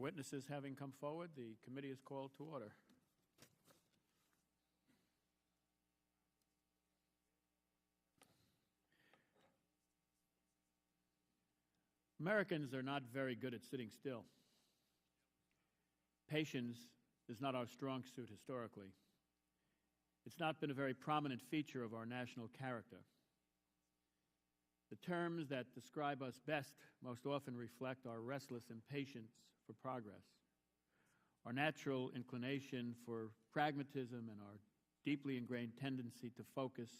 Witnesses having come forward, the committee is called to order. Americans are not very good at sitting still. Patience is not our strong suit historically. It's not been a very prominent feature of our national character. The terms that describe us best most often reflect our restless impatience for progress, our natural inclination for pragmatism, and our deeply ingrained tendency to focus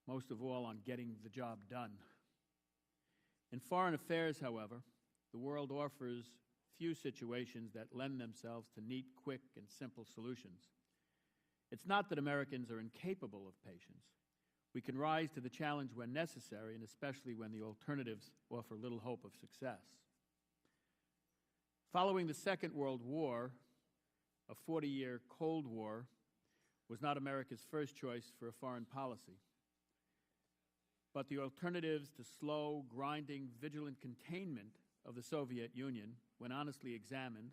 most of all on getting the job done. In foreign affairs, however, the world offers few situations that lend themselves to neat, quick, and simple solutions. It's not that Americans are incapable of patience. We can rise to the challenge when necessary, and especially when the alternatives offer little hope of success. Following the Second World War, a 40-year Cold War was not America's first choice for a foreign policy. But the alternatives to slow, grinding, vigilant containment of the Soviet Union, when honestly examined,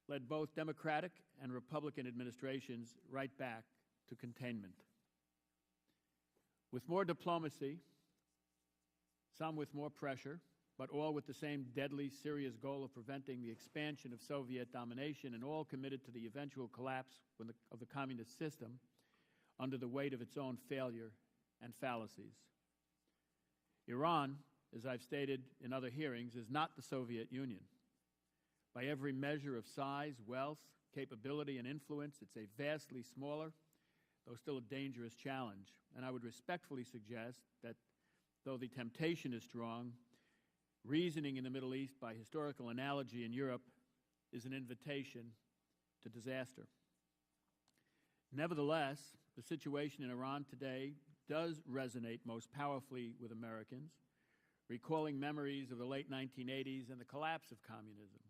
led both Democratic and Republican administrations right back to containment. With more diplomacy, some with more pressure, but all with the same deadly, serious goal of preventing the expansion of Soviet domination, and all committed to the eventual collapse of the communist system under the weight of its own failure and fallacies. Iran, as I've stated in other hearings, is not the Soviet Union. By every measure of size, wealth, capability, and influence, it's a vastly smaller, though still a dangerous challenge. And I would respectfully suggest that, though the temptation is strong, reasoning in the Middle East by historical analogy in Europe is an invitation to disaster. Nevertheless, the situation in Iran today does resonate most powerfully with Americans, recalling memories of the late 1980s and the collapse of communism.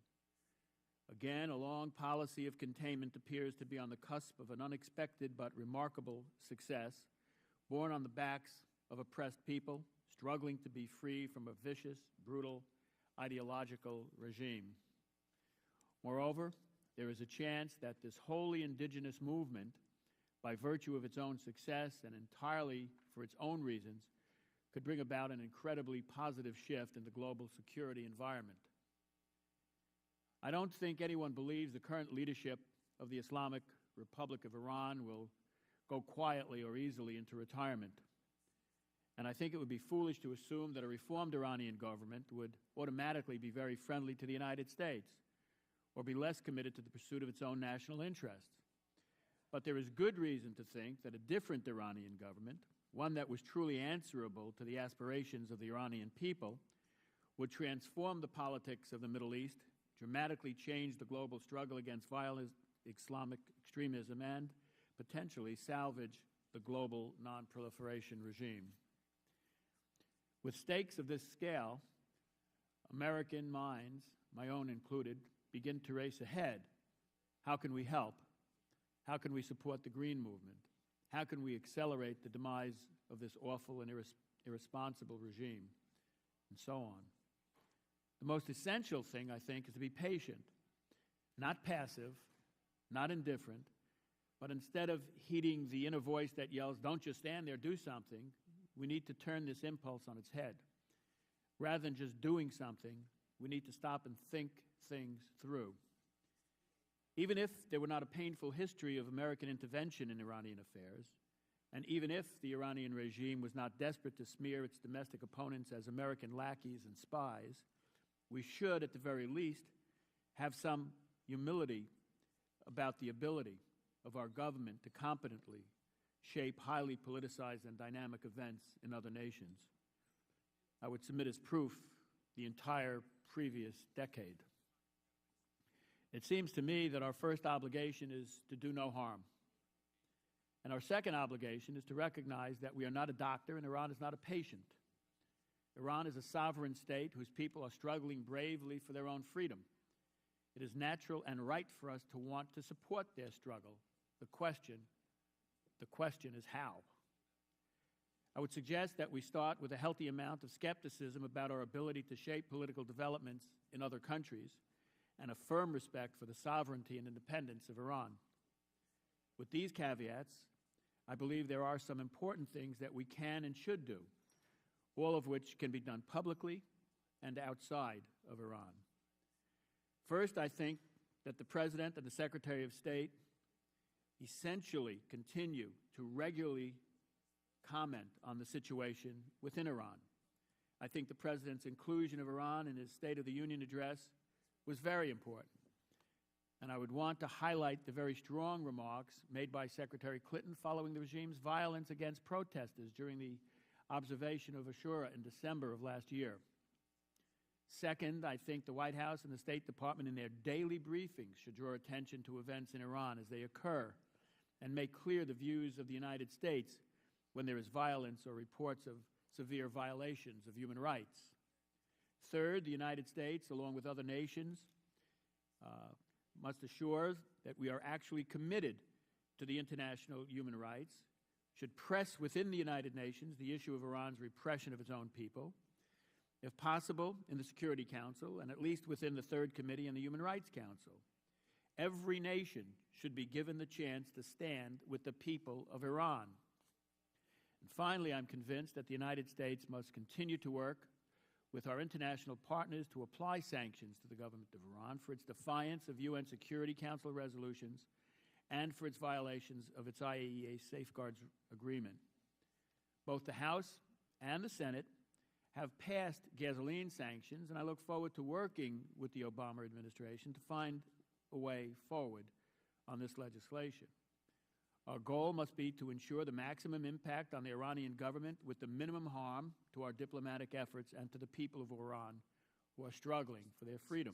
Again, a long policy of containment appears to be on the cusp of an unexpected but remarkable success, born on the backs of oppressed people, struggling to be free from a vicious, brutal, ideological regime. Moreover, there is a chance that this wholly indigenous movement, by virtue of its own success and entirely for its own reasons, could bring about an incredibly positive shift in the global security environment. I don't think anyone believes the current leadership of the Islamic Republic of Iran will go quietly or easily into retirement. And I think it would be foolish to assume that a reformed Iranian government would automatically be very friendly to the United States or be less committed to the pursuit of its own national interests. But there is good reason to think that a different Iranian government, one that was truly answerable to the aspirations of the Iranian people, would transform the politics of the Middle East, dramatically change the global struggle against violent Islamic extremism, and potentially salvage the global non-proliferation regime. With stakes of this scale, American minds, my own included, begin to race ahead. How can we help? How can we support the Green Movement? How can we accelerate the demise of this awful and irresponsible regime? And so on. The most essential thing, I think, is to be patient, not passive, not indifferent, but instead of heeding the inner voice that yells, "Don't just stand there, do something," we need to turn this impulse on its head. Rather than just doing something, we need to stop and think things through. Even if there were not a painful history of American intervention in Iranian affairs, and even if the Iranian regime was not desperate to smear its domestic opponents as American lackeys and spies, we should, at the very least, have some humility about the ability of our government to competently shape highly politicized and dynamic events in other nations. I would submit as proof the entire previous decade. It seems to me that our first obligation is to do no harm. And our second obligation is to recognize that we are not a doctor and Iran is not a patient. Iran is a sovereign state whose people are struggling bravely for their own freedom. It is natural and right for us to want to support their struggle. The question is how. I would suggest that we start with a healthy amount of skepticism about our ability to shape political developments in other countries and a firm respect for the sovereignty and independence of Iran. With these caveats, I believe there are some important things that we can and should do, all of which can be done publicly and outside of Iran. First, I think that the President and the Secretary of State essentially continue to regularly comment on the situation within Iran. I think the President's inclusion of Iran in his State of the Union address was very important. And I would want to highlight the very strong remarks made by Secretary Clinton following the regime's violence against protesters during the observation of Ashura in December of last year. Second, I think the White House and the State Department in their daily briefings should draw attention to events in Iran as they occur and make clear the views of the United States when there is violence or reports of severe violations of human rights. Third, the United States, along with other nations, must assure that we are actually committed to the international human rights, should press within the United Nations the issue of Iran's repression of its own people, if possible in the Security Council, and at least within the Third Committee and the Human Rights Council. Every nation should be given the chance to stand with the people of Iran. And finally, I'm convinced that the United States must continue to work with our international partners to apply sanctions to the government of Iran for its defiance of UN Security Council resolutions and for its violations of its IAEA Safeguards Agreement. Both the House and the Senate have passed gasoline sanctions, and I look forward to working with the Obama administration to find a way forward on this legislation. Our goal must be to ensure the maximum impact on the Iranian government with the minimum harm to our diplomatic efforts and to the people of Iran who are struggling for their freedom.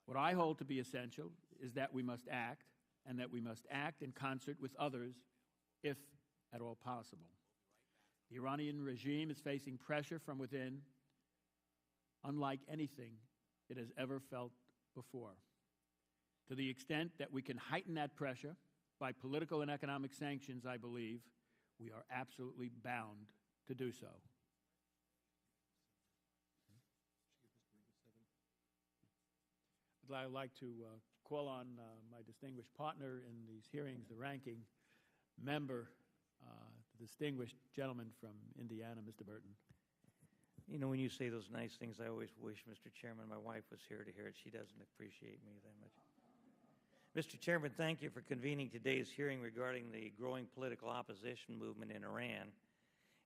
What I hold to be essential is that we must act, and that we must act in concert with others if at all possible. The Iranian regime is facing pressure from within unlike anything it has ever felt before. To the extent that we can heighten that pressure by political and economic sanctions, I believe we are absolutely bound to do so. I'd like to call on my distinguished partner in these hearings, the ranking member, the distinguished gentleman from Indiana, Mr. Burton. You know, when you say those nice things, I always wish, Mr. Chairman, my wife was here to hear it. She doesn't appreciate me that much. Mr. Chairman, thank you for convening today's hearing regarding the growing political opposition movement in Iran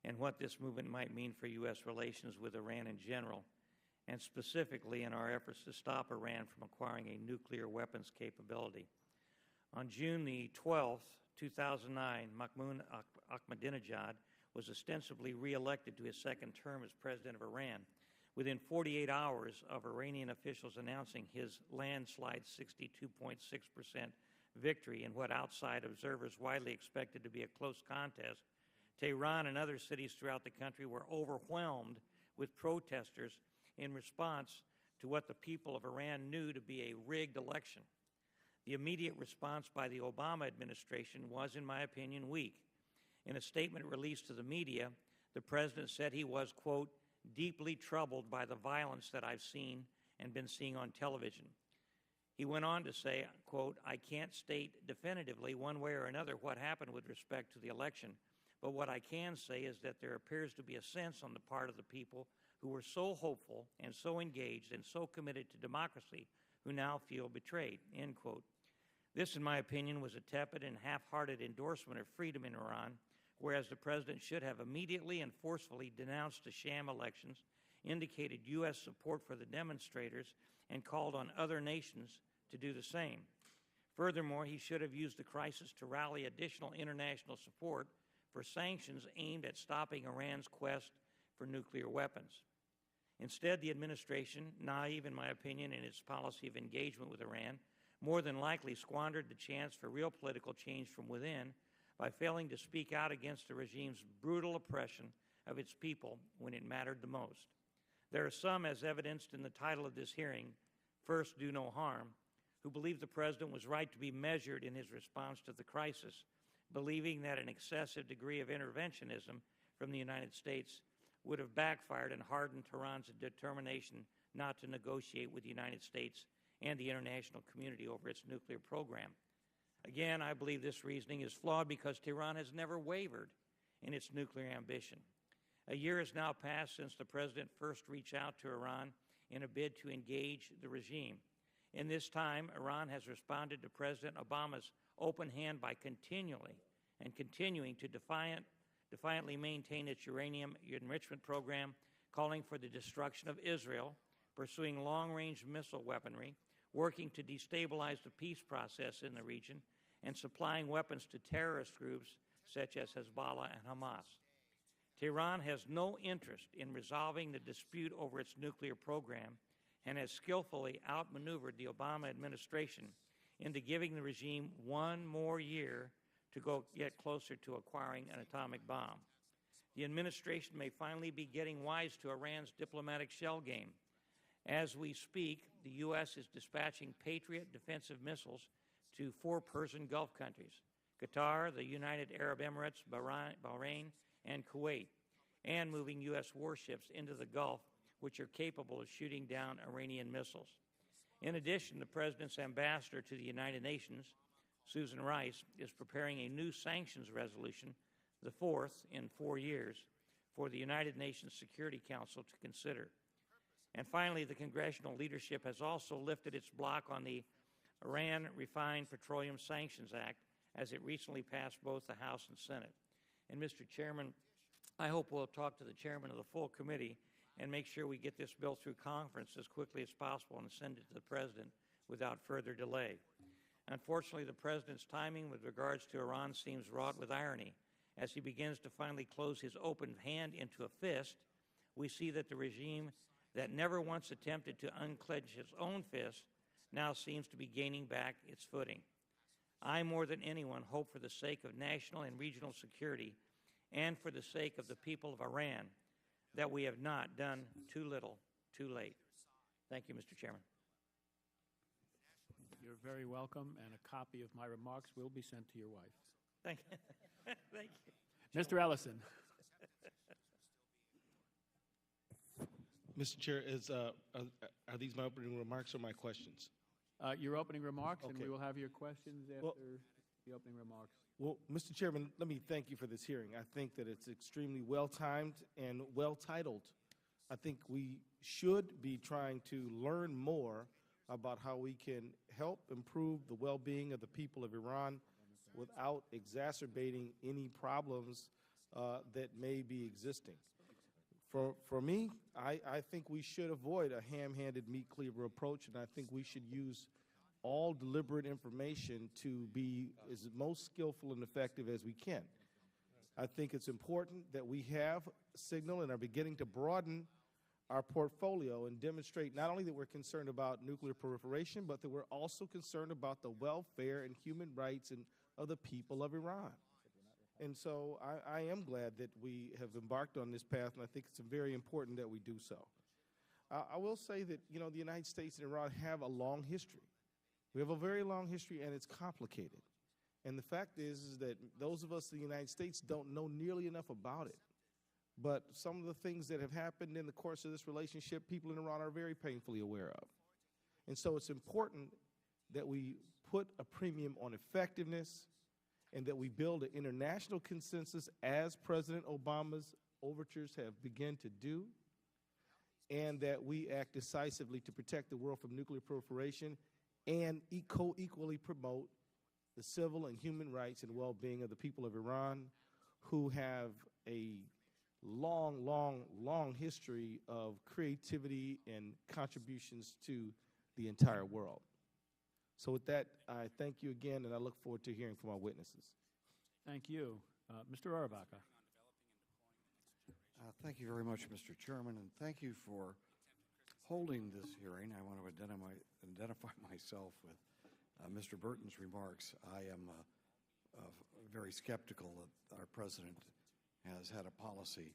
and what this movement might mean for U.S. relations with Iran in general, and specifically in our efforts to stop Iran from acquiring a nuclear weapons capability. On June the 12th, 2009, Mahmoud Ahmadinejad was ostensibly re-elected to his second term as president of Iran, within 48 hours of Iranian officials announcing his landslide 62.6% victory in what outside observers widely expected to be a close contest. Tehran and other cities throughout the country were overwhelmed with protesters in response to what the people of Iran knew to be a rigged election. The immediate response by the Obama administration was, in my opinion, weak. In a statement released to the media, the president said he was, quote, deeply troubled by the violence that I've seen and been seeing on television. He went on to say, quote, I can't state definitively one way or another what happened with respect to the election, but what I can say is that there appears to be a sense on the part of the people who were so hopeful and so engaged and so committed to democracy who now feel betrayed, end quote. This, in my opinion, was a tepid and half-hearted endorsement of freedom in Iran, whereas the president should have immediately and forcefully denounced the sham elections, indicated U.S. support for the demonstrators, and called on other nations to do the same. Furthermore, he should have used the crisis to rally additional international support for sanctions aimed at stopping Iran's quest for nuclear weapons. Instead, the administration, naive in my opinion in its policy of engagement with Iran, more than likely squandered the chance for real political change from within by failing to speak out against the regime's brutal oppression of its people when it mattered the most. There are some, as evidenced in the title of this hearing, First Do No Harm, who believe the president was right to be measured in his response to the crisis, believing that an excessive degree of interventionism from the United States would have backfired and hardened Tehran's determination not to negotiate with the United States and the international community over its nuclear program. Again, I believe this reasoning is flawed because Tehran has never wavered in its nuclear ambition. A year has now passed since the president first reached out to Iran in a bid to engage the regime. In this time, Iran has responded to President Obama's open hand by continuing to defiantly maintain its uranium enrichment program, calling for the destruction of Israel, pursuing long-range missile weaponry, working to destabilize the peace process in the region, and supplying weapons to terrorist groups such as Hezbollah and Hamas. Tehran has no interest in resolving the dispute over its nuclear program and has skillfully outmaneuvered the Obama administration into giving the regime one more year to go get closer to acquiring an atomic bomb. The administration may finally be getting wise to Iran's diplomatic shell game. As we speak, the U.S. is dispatching Patriot defensive missiles to 4 Persian Gulf countries, Qatar, the United Arab Emirates, Bahrain, and Kuwait, and moving U.S. warships into the Gulf, which are capable of shooting down Iranian missiles. In addition, the President's ambassador to the United Nations, Susan Rice, is preparing a new sanctions resolution, the 4th in 4 years, for the United Nations Security Council to consider. And finally, the congressional leadership has also lifted its block on the Iran Refined Petroleum Sanctions Act, as it recently passed both the House and Senate. And Mr. Chairman, I hope we'll talk to the chairman of the full committee and make sure we get this bill through conference as quickly as possible and send it to the President without further delay. Unfortunately, the President's timing with regards to Iran seems wrought with irony. As he begins to finally close his open hand into a fist, we see that the regime that never once attempted to unclench its own fist now seems to be gaining back its footing. I, more than anyone, hope for the sake of national and regional security and for the sake of the people of Iran that we have not done too little, too late. Thank you, Mr. Chairman. You're very welcome, and a copy of my remarks will be sent to your wife. Thank you. Thank you. Mr. Ellison. Mr. Chair, are these my opening remarks or my questions? Your opening remarks, and Okay. we will have your questions after the opening remarks. Well, Mr. Chairman, let me thank you for this hearing. I think that it's extremely well-timed and well-titled. I think we should be trying to learn more about how we can help improve the well-being of the people of Iran without exacerbating any problems that may be existing. For me, I think we should avoid a ham-handed meat cleaver approach, and I think we should use all deliberate information to be as most skillful and effective as we can. I think it's important that we have signal and are beginning to broaden our portfolio and demonstrate not only that we're concerned about nuclear proliferation, but that we're also concerned about the welfare and human rights of the people of Iran. And so I am glad that we have embarked on this path, and I think it's very important that we do so. I will say that, the United States and Iran have a long history. We have a very long history, and it's complicated. And the fact is that those of us in the United States don't know nearly enough about it. But some of the things that have happened in the course of this relationship, people in Iran are very painfully aware of. And so it's important that we put a premium on effectiveness and that we build an international consensus, as President Obama's overtures have begun to do, and that we act decisively to protect the world from nuclear proliferation and equally promote the civil and human rights and well-being of the people of Iran, who have a long, long, long history of creativity and contributions to the entire world. So with that, I thank you again, and I look forward to hearing from our witnesses. Thank you. Mr. Rohrabacher. Thank you very much, Mr. Chairman, and thank you for holding this hearing. I want to identify myself with Mr. Burton's remarks. I am very skeptical that our president has had a policy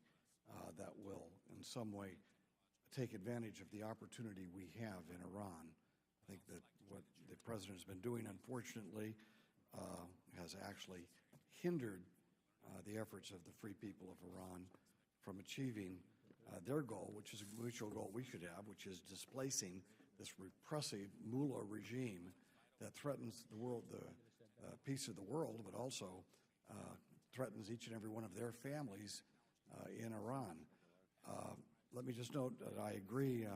that will in some way take advantage of the opportunity we have in Iran. I think that what the president has been doing, unfortunately, has actually hindered the efforts of the free people of Iran from achieving their goal, which is a mutual goal we should have, which is displacing this repressive mullah regime that threatens the world, the peace of the world, but also threatens each and every one of their families in Iran. Let me just note that I agree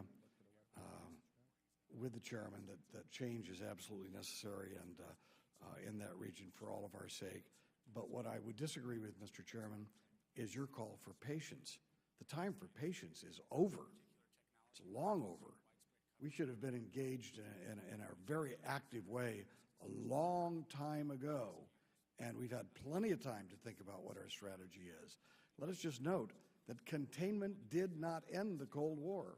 with the chairman that change is absolutely necessary and in that region for all of our sake. But what I would disagree with, Mr. Chairman, is your call for patience. The time for patience is over. It's long over. We should have been engaged in a very active way a long time ago, and we've had plenty of time to think about what our strategy is. Let us just note that containment did not end the Cold War.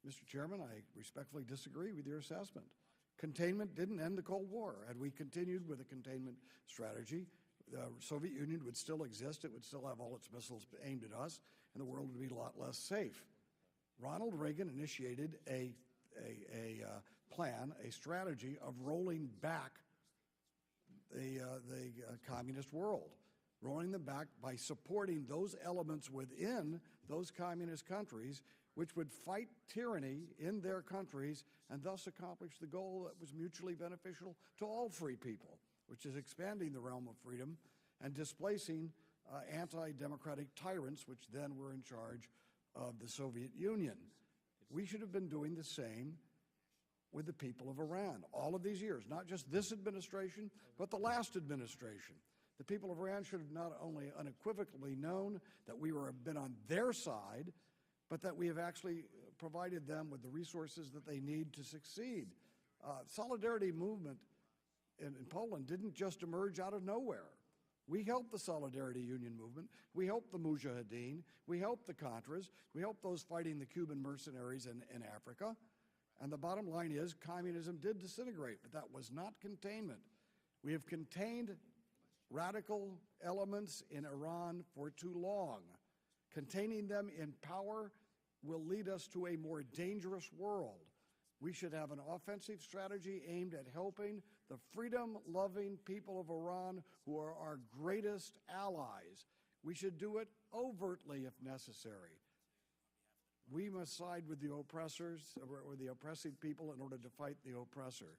Mr. Chairman, I respectfully disagree with your assessment. Containment didn't end the Cold War. Had we continued with a containment strategy, the Soviet Union would still exist. It would still have all its missiles aimed at us, and the world would be a lot less safe. Ronald Reagan initiated a plan, a strategy of rolling back the communist world, rolling them back by supporting those elements within those communist countries which would fight tyranny in their countries and thus accomplish the goal that was mutually beneficial to all free people, which is expanding the realm of freedom and displacing anti-democratic tyrants, which then were in charge of the Soviet Union. We should have been doing the same with the people of Iran all of these years, not just this administration, but the last administration. The people of Iran should have not only unequivocally known that we have been on their side, but that we have actually provided them with the resources that they need to succeed. Solidarity movement in Poland didn't just emerge out of nowhere. We helped the Solidarity Union movement. We helped the Mujahideen. We helped the Contras. We helped those fighting the Cuban mercenaries in Africa. And the bottom line is communism did disintegrate, but that was not containment. We have contained radical elements in Iran for too long. Containing them in power will lead us to a more dangerous world. We should have an offensive strategy aimed at helping the freedom-loving people of Iran, who are our greatest allies. We should do it overtly if necessary. We must side with the oppressors, or the oppressive people, in order to fight the oppressor.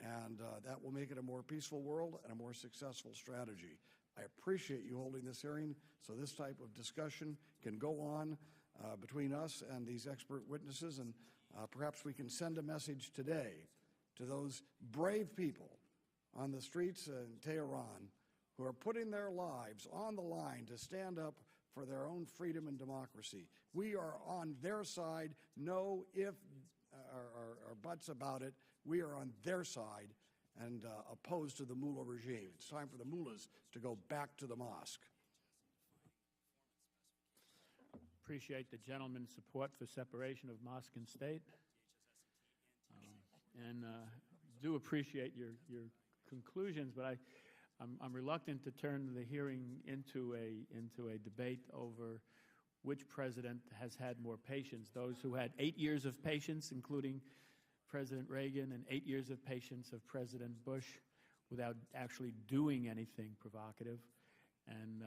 And that will make it a more peaceful world and a more successful strategy. I appreciate you holding this hearing so this type of discussion can go on between us and these expert witnesses, and perhaps we can send a message today to those brave people on the streets in Tehran who are putting their lives on the line to stand up for their own freedom and democracy. We are on their side, no if or buts about it. We are on their side and opposed to the mullah regime. It's time for the mullahs to go back to the mosque. Appreciate the gentleman's support for separation of mosque and state, and do appreciate your conclusions. But I'm reluctant to turn the hearing into a debate over which president has had more patience. Those who had 8 years of patience, including President Reagan, and 8 years of patience of President Bush without actually doing anything provocative. And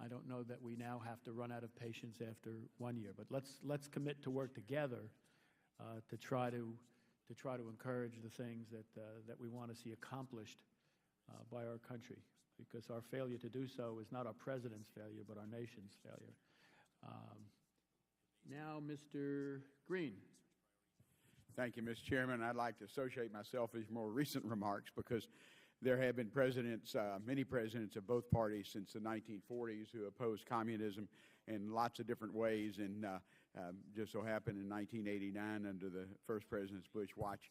I don't know that we now have to run out of patience after 1 year. But let's commit to work together to try to encourage the things that we want to see accomplished by our country, because our failure to do so is not our president's failure, but our nation's failure. Now, Mr. Green. Thank you, Mr. Chairman. I'd like to associate myself with more recent remarks, because there have been presidents, many presidents of both parties since the 1940s who opposed communism in lots of different ways. And just so happened in 1989, under the first President Bush's watch,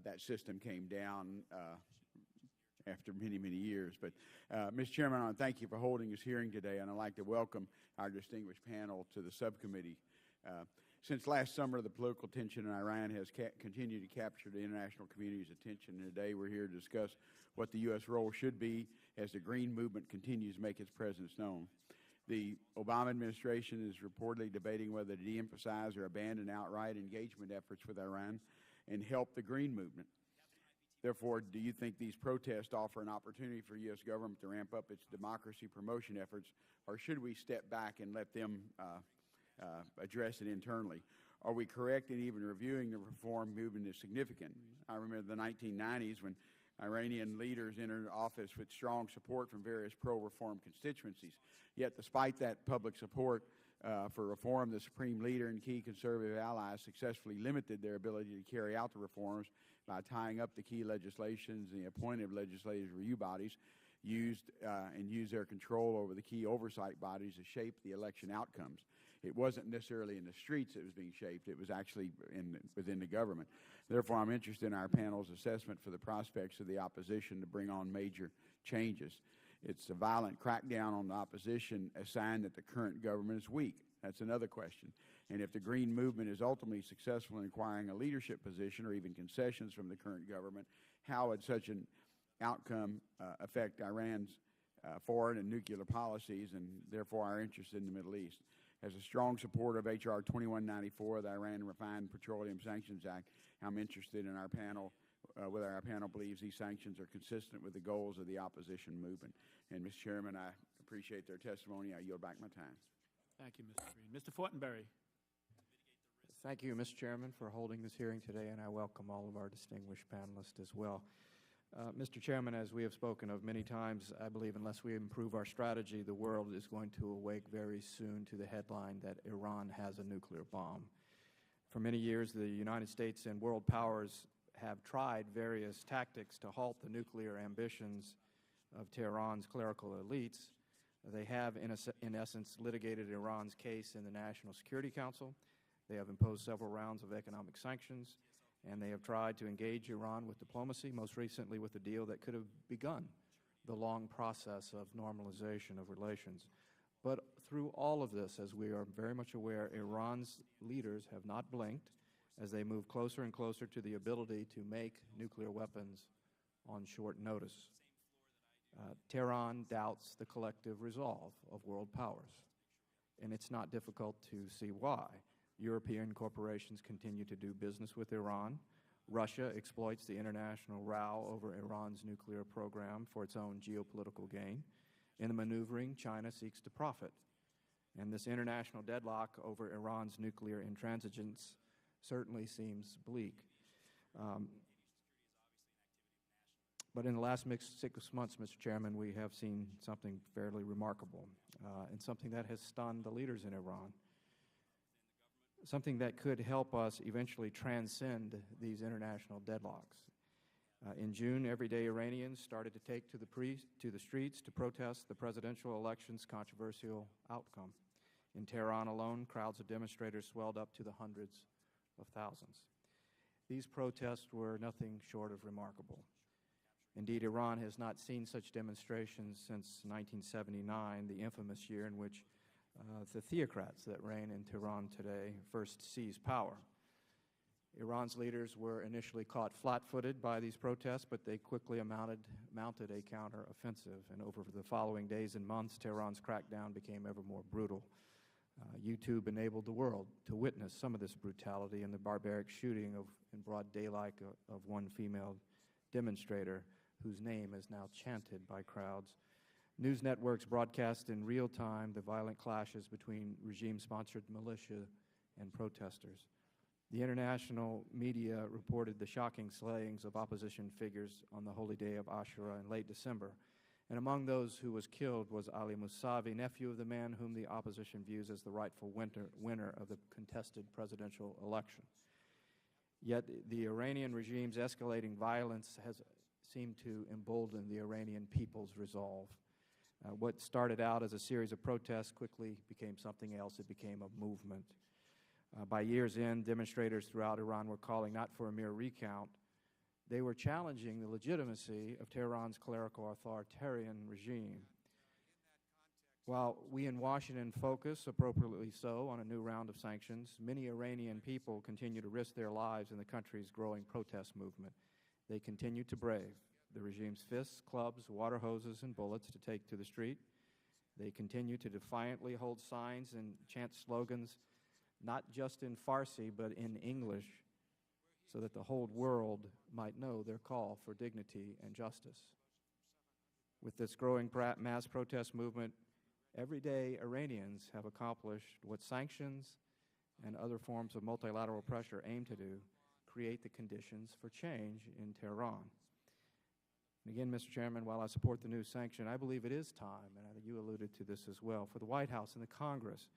that system came down after many, many years. But, Mr. Chairman, I want to thank you for holding this hearing today, and I'd like to welcome our distinguished panel to the subcommittee. Since last summer, the political tension in Iran has continued to capture the international community's attention, and today we're here to discuss what the U.S. role should be as the Green Movement continues to make its presence known. The Obama administration is reportedly debating whether to de-emphasize or abandon outright engagement efforts with Iran and help the Green Movement. Therefore, do you think these protests offer an opportunity for U.S. government to ramp up its democracy promotion efforts, or should we step back and let them address it internally? Are we correct in even reviewing the reform movement as significant? I remember the 1990s when Iranian leaders entered office with strong support from various pro-reform constituencies. Yet, despite that public support for reform, the supreme leader and key conservative allies successfully limited their ability to carry out the reforms by tying up the key legislations and the appointed legislative review bodies used their control over the key oversight bodies to shape the election outcomes. It wasn't necessarily in the streets it was being shaped. It was actually within the government. Therefore, I'm interested in our panel's assessment for the prospects of the opposition to bring on major changes. It's a violent crackdown on the opposition, a sign that the current government is weak. That's another question. And if the Green Movement is ultimately successful in acquiring a leadership position or even concessions from the current government, how would such an outcome affect Iran's foreign and nuclear policies and therefore our interest in the Middle East? As a strong supporter of H.R. 2194, the Iran Refined Petroleum Sanctions Act, I'm interested in whether our panel believes these sanctions are consistent with the goals of the opposition movement. And, Mr. Chairman, I appreciate their testimony. I yield back my time. Thank you, Mr. Green. Mr. Fortenberry. Thank you, Mr. Chairman, for holding this hearing today, and I welcome all of our distinguished panelists as well. Mr. Chairman, as we have spoken of many times, I believe unless we improve our strategy, the world is going to awake very soon to the headline that Iran has a nuclear bomb. For many years, the United States and world powers have tried various tactics to halt the nuclear ambitions of Tehran's clerical elites. They have, in essence, litigated Iran's case in the National Security Council. They have imposed several rounds of economic sanctions, and they have tried to engage Iran with diplomacy, most recently with a deal that could have begun the long process of normalization of relations. But through all of this, as we are very much aware, Iran's leaders have not blinked as they move closer and closer to the ability to make nuclear weapons on short notice. Tehran doubts the collective resolve of world powers, and it's not difficult to see why. European corporations continue to do business with Iran. Russia exploits the international row over Iran's nuclear program for its own geopolitical gain. In the maneuvering, China seeks to profit. And this international deadlock over Iran's nuclear intransigence certainly seems bleak. But in the last 6 months, Mr. Chairman, we have seen something fairly remarkable and something that has stunned the leaders in Iran. Something that could help us eventually transcend these international deadlocks. In June, everyday Iranians started to take to the streets to protest the presidential election's controversial outcome. In Tehran alone, crowds of demonstrators swelled up to the hundreds of thousands. These protests were nothing short of remarkable. Indeed, Iran has not seen such demonstrations since 1979, the infamous year in which the theocrats that reign in Tehran today first seized power. Iran's leaders were initially caught flat-footed by these protests, but they quickly mounted a counter-offensive. And over the following days and months, Tehran's crackdown became ever more brutal. YouTube enabled the world to witness some of this brutality in the barbaric shooting in broad daylight of one female demonstrator whose name is now chanted by crowds. News networks broadcast in real time the violent clashes between regime-sponsored militia and protesters. The international media reported the shocking slayings of opposition figures on the holy day of Ashura in late December. And among those who was killed was Ali Musavi, nephew of the man whom the opposition views as the rightful winner of the contested presidential election. Yet the Iranian regime's escalating violence has seemed to embolden the Iranian people's resolve. What started out as a series of protests quickly became something else. It became a movement. By year's end, demonstrators throughout Iran were calling not for a mere recount. They were challenging the legitimacy of Tehran's clerical authoritarian regime. While we in Washington focus, appropriately so, on a new round of sanctions, many Iranian people continue to risk their lives in the country's growing protest movement. They continue to brave the regime's fists, clubs, water hoses, and bullets to take to the street. They continue to defiantly hold signs and chant slogans, not just in Farsi, but in English, so that the whole world might know their call for dignity and justice. With this growing mass protest movement, everyday Iranians have accomplished what sanctions and other forms of multilateral pressure aim to do, create the conditions for change in Tehran. And again, Mr. Chairman, while I support the new sanction, I believe it is time, and I think you alluded to this as well, for the White House and the Congress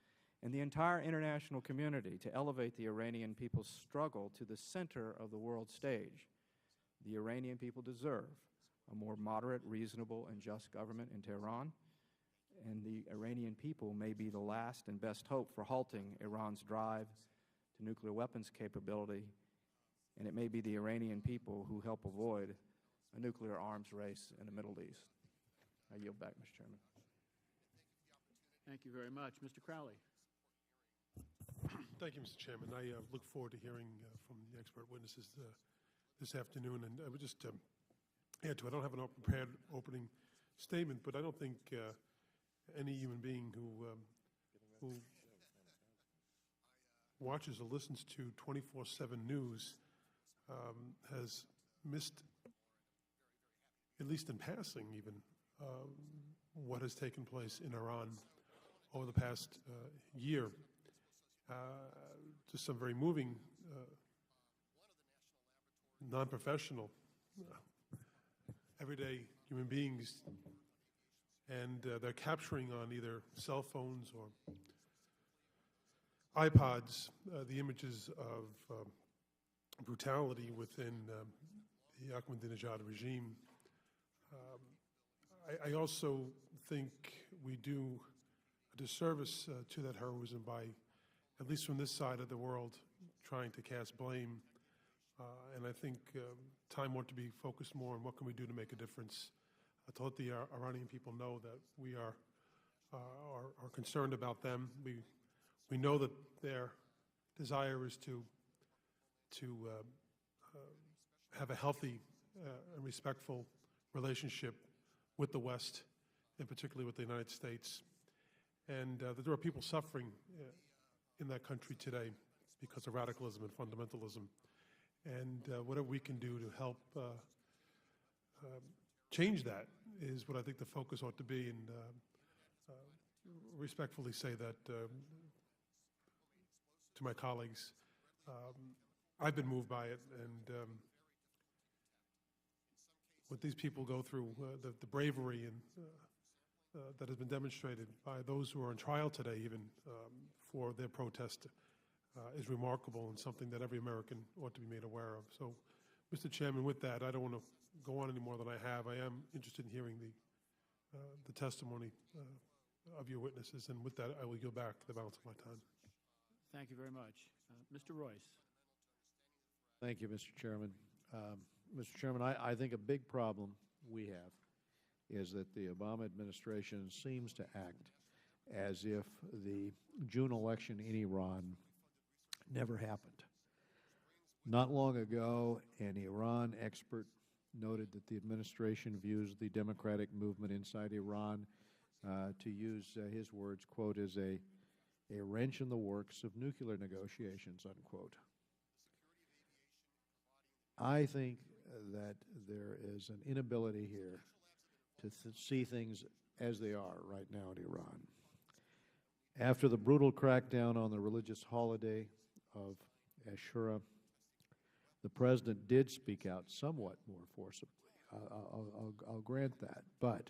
and the entire international community to elevate the Iranian people's struggle to the center of the world stage. The Iranian people deserve a more moderate, reasonable, and just government in Tehran, and the Iranian people may be the last and best hope for halting Iran's drive to nuclear weapons capability, and it may be the Iranian people who help avoid a nuclear arms race in the Middle East. I yield back, Mr. Chairman. Thank you very much. Mr. Crowley. Thank you, Mr. Chairman. I look forward to hearing from the expert witnesses this afternoon. And I would just add to it, I don't have an prepared opening statement, but I don't think any human being who watches or listens to 24/7 news has missed, at least in passing even, what has taken place in Iran over the past year. Just some very moving, non-professional, everyday human beings, and they're capturing on either cell phones or iPods the images of brutality within the Ahmadinejad regime. I also think we do a disservice to that heroism by, at least from this side of the world, trying to cast blame. And I think time ought to be focused more on what can we do to make a difference, to let the Iranian people know that we are concerned about them. We know that their desire is to have a healthy and respectful relationship with the West, and particularly with the United States. And that there are people suffering in that country today because of radicalism and fundamentalism. And whatever we can do to help change that is what I think the focus ought to be, and respectfully say that to my colleagues. I've been moved by it, and what these people go through, the bravery and that has been demonstrated by those who are on trial today, even for their protest, is remarkable and something that every American ought to be made aware of. So, Mr. Chairman, with that, I don't want to go on any more than I have. I am interested in hearing the testimony of your witnesses, and with that, I will yield back the balance of my time. Thank you very much. Mr. Royce. Thank you, Mr. Chairman. Mr. Chairman, I think a big problem we have is that the Obama administration seems to act as if the June election in Iran never happened. Not long ago, an Iran expert noted that the administration views the democratic movement inside Iran, to use his words, quote, as a wrench in the works of nuclear negotiations, unquote. I think that there is an inability here to see things as they are right now in Iran. After the brutal crackdown on the religious holiday of Ashura, the president did speak out somewhat more forcibly. I'll grant that. But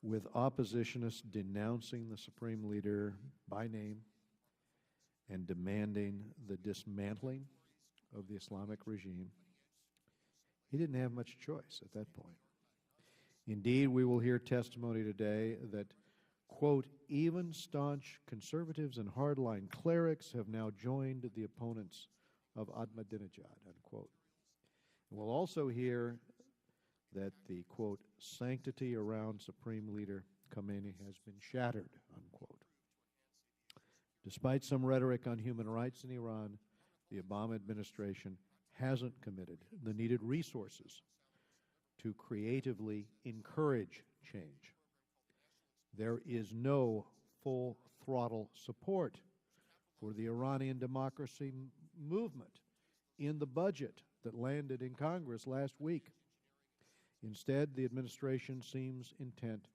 with oppositionists denouncing the supreme leader by name and demanding the dismantling of the Islamic regime, he didn't have much choice at that point. Indeed, we will hear testimony today that, quote, even staunch conservatives and hardline clerics have now joined the opponents of Ahmadinejad, unquote. And we'll also hear that the, quote, sanctity around Supreme Leader Khamenei has been shattered, unquote. Despite some rhetoric on human rights in Iran, the Obama administration hasn't committed the needed resources to creatively encourage change. There is no full throttle support for the Iranian democracy movement in the budget that landed in Congress last week. Instead, the administration seems intent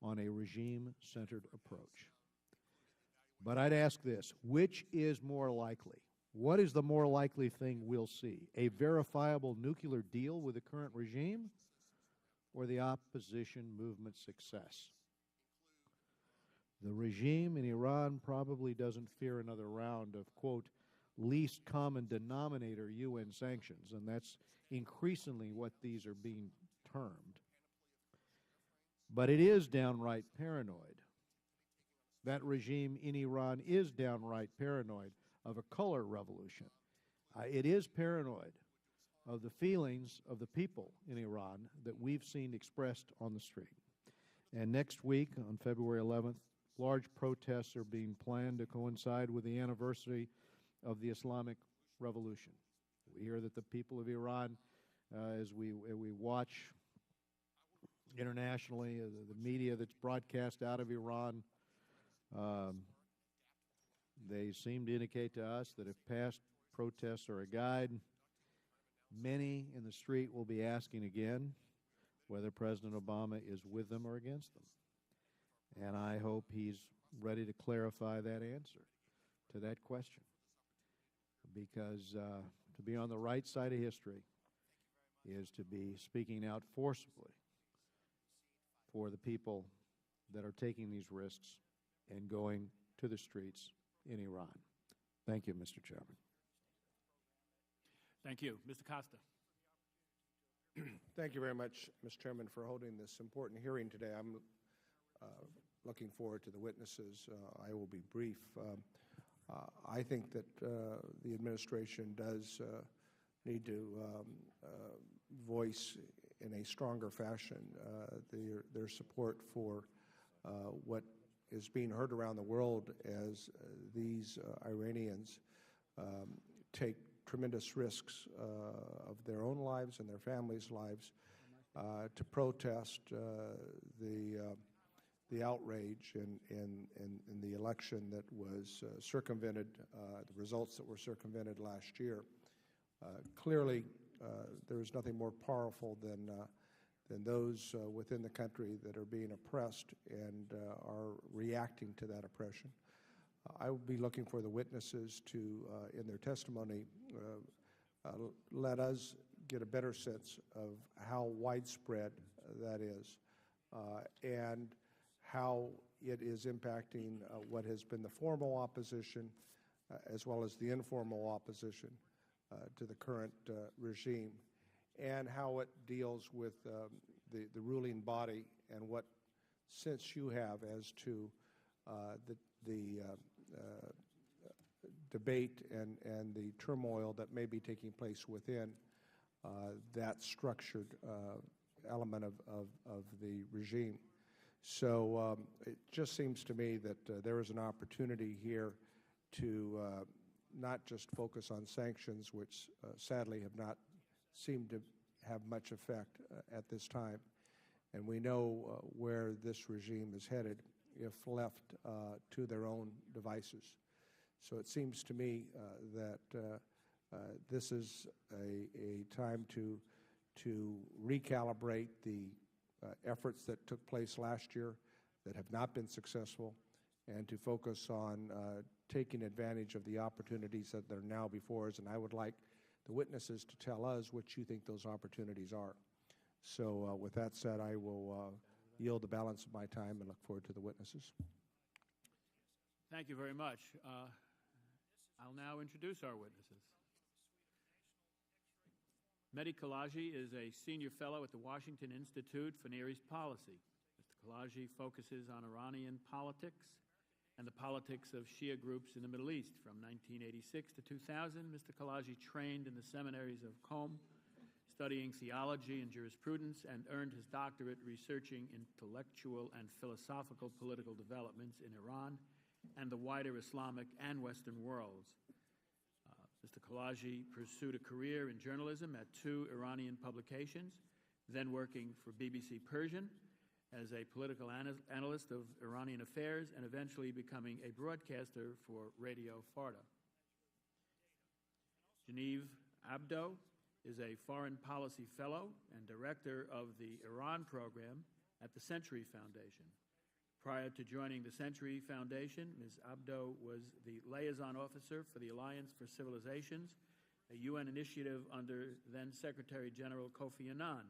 on a regime-centered approach. But I'd ask this, which is more likely? What is the more likely thing we'll see? A verifiable nuclear deal with the current regime or the opposition movement's success? The regime in Iran probably doesn't fear another round of, quote, least common denominator UN sanctions, and that's increasingly what these are being termed. But it is downright paranoid. That regime in Iran is downright paranoid of a color revolution. It is paranoid of the feelings of the people in Iran that we've seen expressed on the street. And next week, on February 11th, large protests are being planned to coincide with the anniversary of the Islamic Revolution. We hear that the people of Iran, as we watch internationally, the media that's broadcast out of Iran, they seem to indicate to us that if past protests are a guide, many in the street will be asking again whether President Obama is with them or against them. And I hope he's ready to clarify that answer to that question. Because to be on the right side of history is to be speaking out forcibly for the people that are taking these risks and going to the streets in Iran. Thank you, Mr. Chairman. Thank you. Mr. Costa. Thank you very much, Mr. Chairman, for holding this important hearing today. I'm looking forward to the witnesses. I will be brief. I think that the administration does need to voice in a stronger fashion their support for what is being heard around the world as these Iranians take tremendous risks of their own lives and their families' lives to protest the outrage in the election that was circumvented, the results that were circumvented last year. Clearly, there is nothing more powerful than those within the country that are being oppressed and are reacting to that oppression. I will be looking for the witnesses to, in their testimony, let us get a better sense of how widespread that is and how it is impacting what has been the formal opposition as well as the informal opposition to the current regime, and how it deals with the ruling body and what sense you have as to the debate and the turmoil that may be taking place within that structured element of the regime. So it just seems to me that there is an opportunity here to not just focus on sanctions, which sadly have not seemed to have much effect at this time. And we know where this regime is headed if left to their own devices. So it seems to me that this is a time to recalibrate the efforts that took place last year that have not been successful, and to focus on taking advantage of the opportunities that are now before us. And I would like the witnesses to tell us what you think those opportunities are. So with that said, I will yield the balance of my time and look forward to the witnesses. Thank you very much. I'll now introduce our witnesses. Mehdi Khalaji is a senior fellow at the Washington Institute for Near East Policy. Mr. Khalaji focuses on Iranian politics and the politics of Shia groups in the Middle East. From 1986 to 2000, Mr. Khalaji trained in the seminaries of Qom, studying theology and jurisprudence, and earned his doctorate researching intellectual and philosophical political developments in Iran and the wider Islamic and Western worlds. Mr. Khalaji pursued a career in journalism at 2 Iranian publications, then working for BBC Persian as a political analyst of Iranian affairs, and eventually becoming a broadcaster for Radio Farda. Geneive Abdo is a foreign policy fellow and director of the Iran program at the Century Foundation. Prior to joining the Century Foundation, Ms. Abdo was the liaison officer for the Alliance for Civilizations, a UN initiative under then-Secretary General Kofi Annan.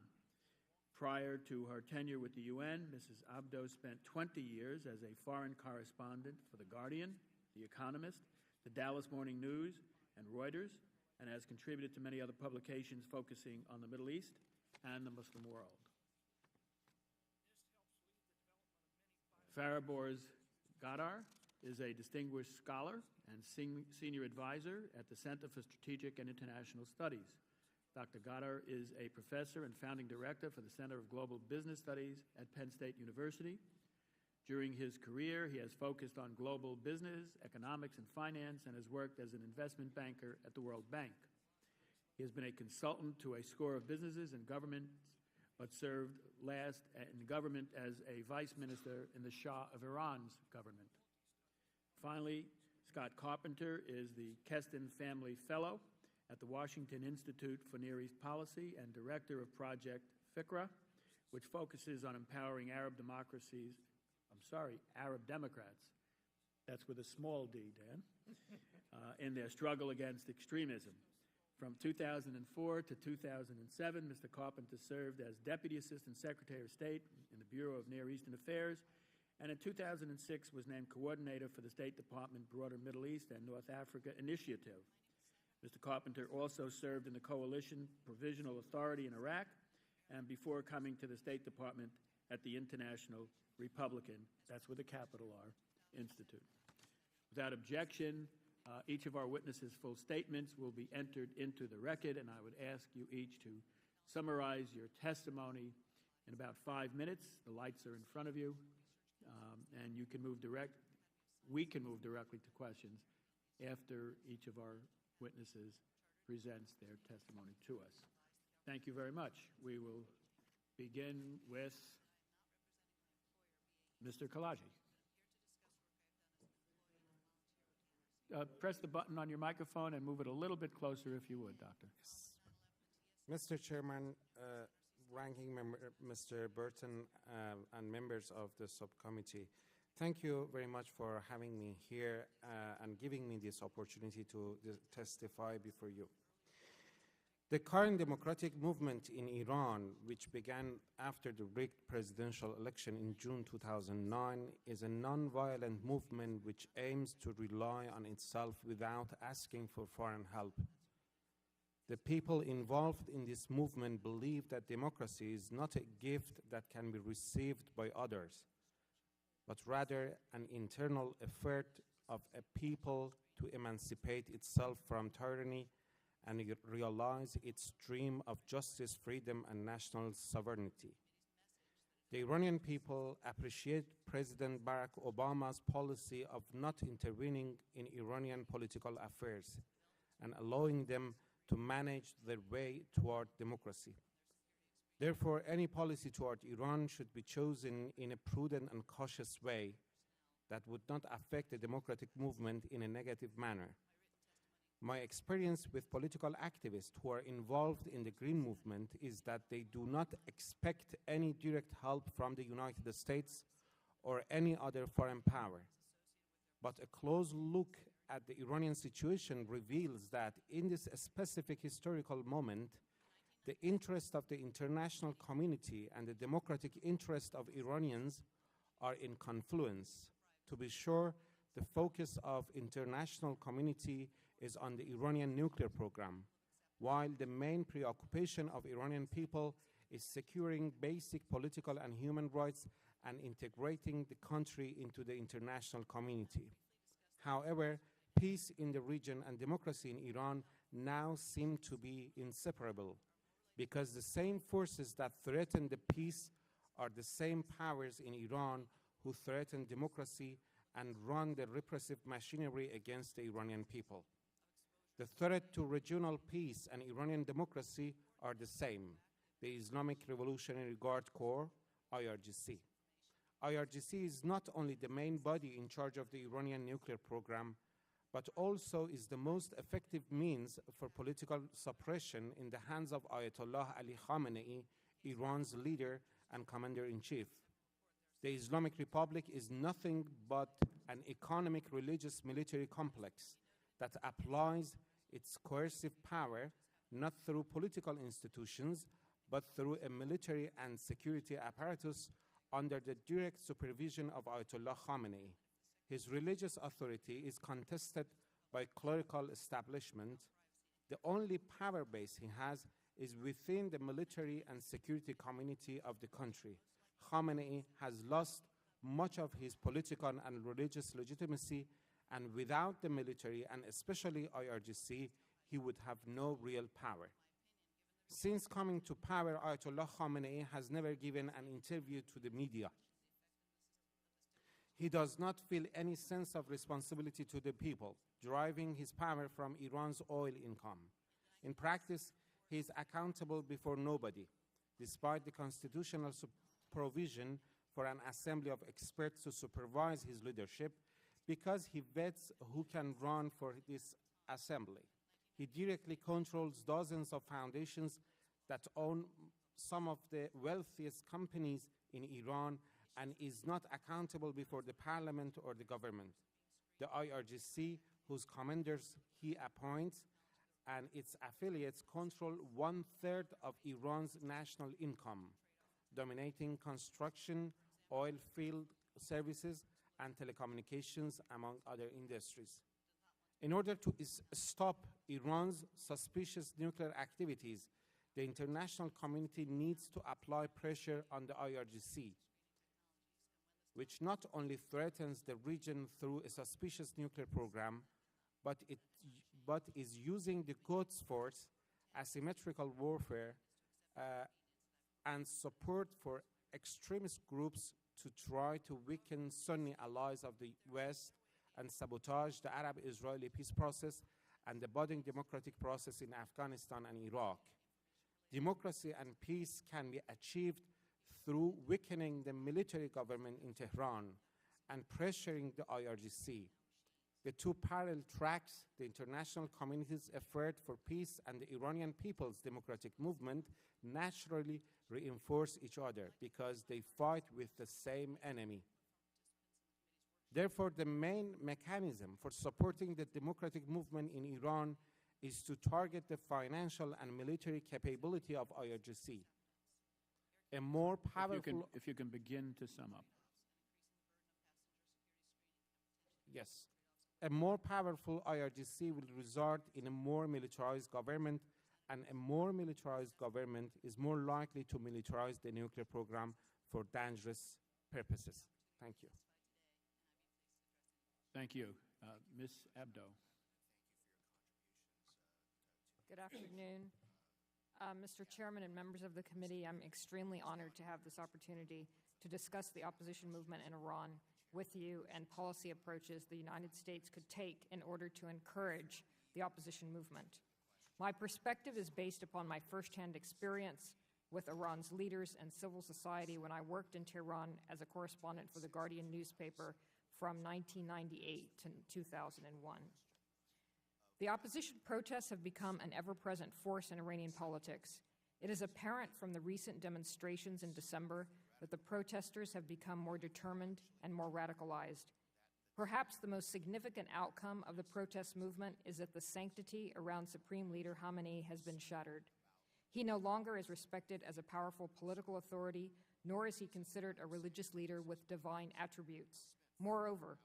Prior to her tenure with the UN, Mrs. Abdo spent 20 years as a foreign correspondent for The Guardian, The Economist, the Dallas Morning News, and Reuters, and has contributed to many other publications focusing on the Middle East and the Muslim world. Fariborz Ghadar is a distinguished scholar and senior advisor at the Center for Strategic and International Studies. Dr. Ghadar is a professor and founding director for the Center of Global Business Studies at Penn State University. During his career, he has focused on global business, economics, and finance, and has worked as an investment banker at the World Bank. He has been a consultant to a score of businesses and governments, but served last in government as a vice minister in the Shah of Iran's government. Finally, Scott Carpenter is the Keston Family Fellow at the Washington Institute for Near East Policy and director of Project FICRA, which focuses on empowering Arab Democrats. That's with a small d, Dan, in their struggle against extremism. From 2004 to 2007, Mr. Carpenter served as Deputy Assistant Secretary of State in the Bureau of Near Eastern Affairs, and in 2006 was named Coordinator for the State Department Broader Middle East and North Africa Initiative. Mr. Carpenter also served in the Coalition Provisional Authority in Iraq, and before coming to the State Department at the International Republican, that's with a capital R, Institute. Without objection, each of our witnesses' full statements will be entered into the record, and I would ask you each to summarize your testimony in about 5 minutes. The lights are in front of you, and we can move directly to questions after each of our witnesses presents their testimony to us. Thank you very much. We will begin with Mr. Khalaji. Press the button on your microphone and move it a little bit closer if you would, Doctor. Yes. Mr. Chairman, Ranking Member, Mr. Burton, and members of the subcommittee, thank you very much for having me here and giving me this opportunity to testify before you. The current democratic movement in Iran, which began after the rigged presidential election in June 2009, is a non-violent movement which aims to rely on itself without asking for foreign help. The people involved in this movement believe that democracy is not a gift that can be received by others, but rather an internal effort of a people to emancipate itself from tyranny and realize its dream of justice, freedom, and national sovereignty. The Iranian people appreciate President Barack Obama's policy of not intervening in Iranian political affairs and allowing them to manage their way toward democracy. Therefore, any policy toward Iran should be chosen in a prudent and cautious way that would not affect the democratic movement in a negative manner. My experience with political activists who are involved in the Green Movement is that they do not expect any direct help from the United States or any other foreign power. But a close look at the Iranian situation reveals that in this specific historical moment, the interest of the international community and the democratic interest of Iranians are in confluence. To be sure, the focus of international community is on the Iranian nuclear program, while the main preoccupation of Iranian people is securing basic political and human rights and integrating the country into the international community. However, peace in the region and democracy in Iran now seem to be inseparable, because the same forces that threaten the peace are the same powers in Iran who threaten democracy and run the repressive machinery against the Iranian people. The threat to regional peace and Iranian democracy are the same: the Islamic Revolutionary Guard Corps, IRGC. IRGC is not only the main body in charge of the Iranian nuclear program, but also is the most effective means for political suppression in the hands of Ayatollah Ali Khamenei, Iran's leader and commander-in-chief. The Islamic Republic is nothing but an economic, religious, military complex that applies its coercive power not through political institutions, but through a military and security apparatus under the direct supervision of Ayatollah Khamenei. His religious authority is contested by clerical establishment. The only power base he has is within the military and security community of the country. Khamenei has lost much of his political and religious legitimacy, and without the military, and especially IRGC, he would have no real power. Since coming to power, Ayatollah Khamenei has never given an interview to the media. He does not feel any sense of responsibility to the people, deriving his power from Iran's oil income. In practice, he is accountable before nobody, despite the constitutional provision for an assembly of experts to supervise his leadership, because he vets who can run for this assembly. He directly controls dozens of foundations that own some of the wealthiest companies in Iran and is not accountable before the parliament or the government. The IRGC, whose commanders he appoints, and its affiliates control 1/3 of Iran's national income, dominating construction, oil field services, and telecommunications, among other industries. In order to stop Iran's suspicious nuclear activities, the international community needs to apply pressure on the IRGC, which not only threatens the region through a suspicious nuclear program, but is using the Quds Force, asymmetrical warfare, and support for extremist groups to try to weaken Sunni allies of the West and sabotage the Arab-Israeli peace process and the budding democratic process in Afghanistan and Iraq. Democracy and peace can be achieved through weakening the military government in Tehran and pressuring the IRGC. The two parallel tracks, the international community's effort for peace and the Iranian people's democratic movement, naturally reinforce each other because they fight with the same enemy. Therefore, the main mechanism for supporting the democratic movement in Iran is to target the financial and military capability of IRGC. A more powerful... If you can begin to sum up. Yes. A more powerful IRGC will result in a more militarized government, and a more militarized government is more likely to militarize the nuclear program for dangerous purposes. Thank you. Thank you. Ms. Abdo. Good afternoon. Mr. Chairman and members of the committee, I'm extremely honored to have this opportunity to discuss the opposition movement in Iran with you and policy approaches the United States could take in order to encourage the opposition movement. My perspective is based upon my firsthand experience with Iran's leaders and civil society when I worked in Tehran as a correspondent for the Guardian newspaper from 1998 to 2001. The opposition protests have become an ever-present force in Iranian politics. It is apparent from the recent demonstrations in December that the protesters have become more determined and more radicalized. Perhaps the most significant outcome of the protest movement is that the sanctity around Supreme Leader Khamenei has been shattered. He no longer is respected as a powerful political authority, nor is he considered a religious leader with divine attributes. Moreover,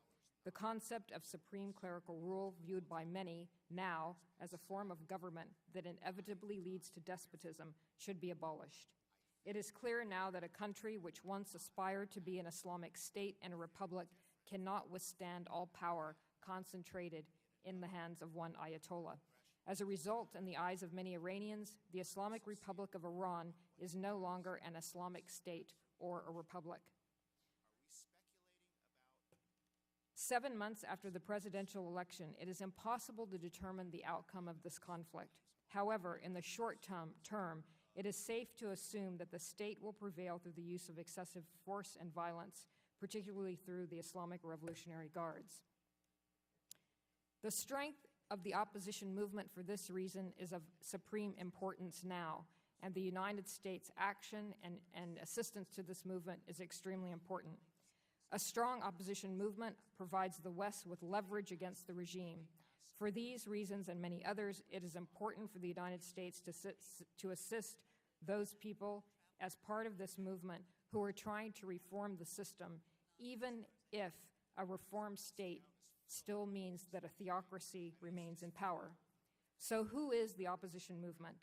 the concept of supreme clerical rule, viewed by many now as a form of government that inevitably leads to despotism, should be abolished. It is clear now that a country which once aspired to be an Islamic state and a republic cannot withstand all power concentrated in the hands of one Ayatollah. As a result, in the eyes of many Iranians, the Islamic Republic of Iran is no longer an Islamic state or a republic. 7 months after the presidential election, it is impossible to determine the outcome of this conflict. However, in the short term, it is safe to assume that the state will prevail through the use of excessive force and violence, particularly through the Islamic Revolutionary Guards. The strength of the opposition movement for this reason is of supreme importance now, and the United States' action and assistance to this movement is extremely important. A strong opposition movement provides the West with leverage against the regime. For these reasons and many others, it is important for the United States to assist those people as part of this movement who are trying to reform the system, even if a reformed state still means that a theocracy remains in power. So who is the opposition movement?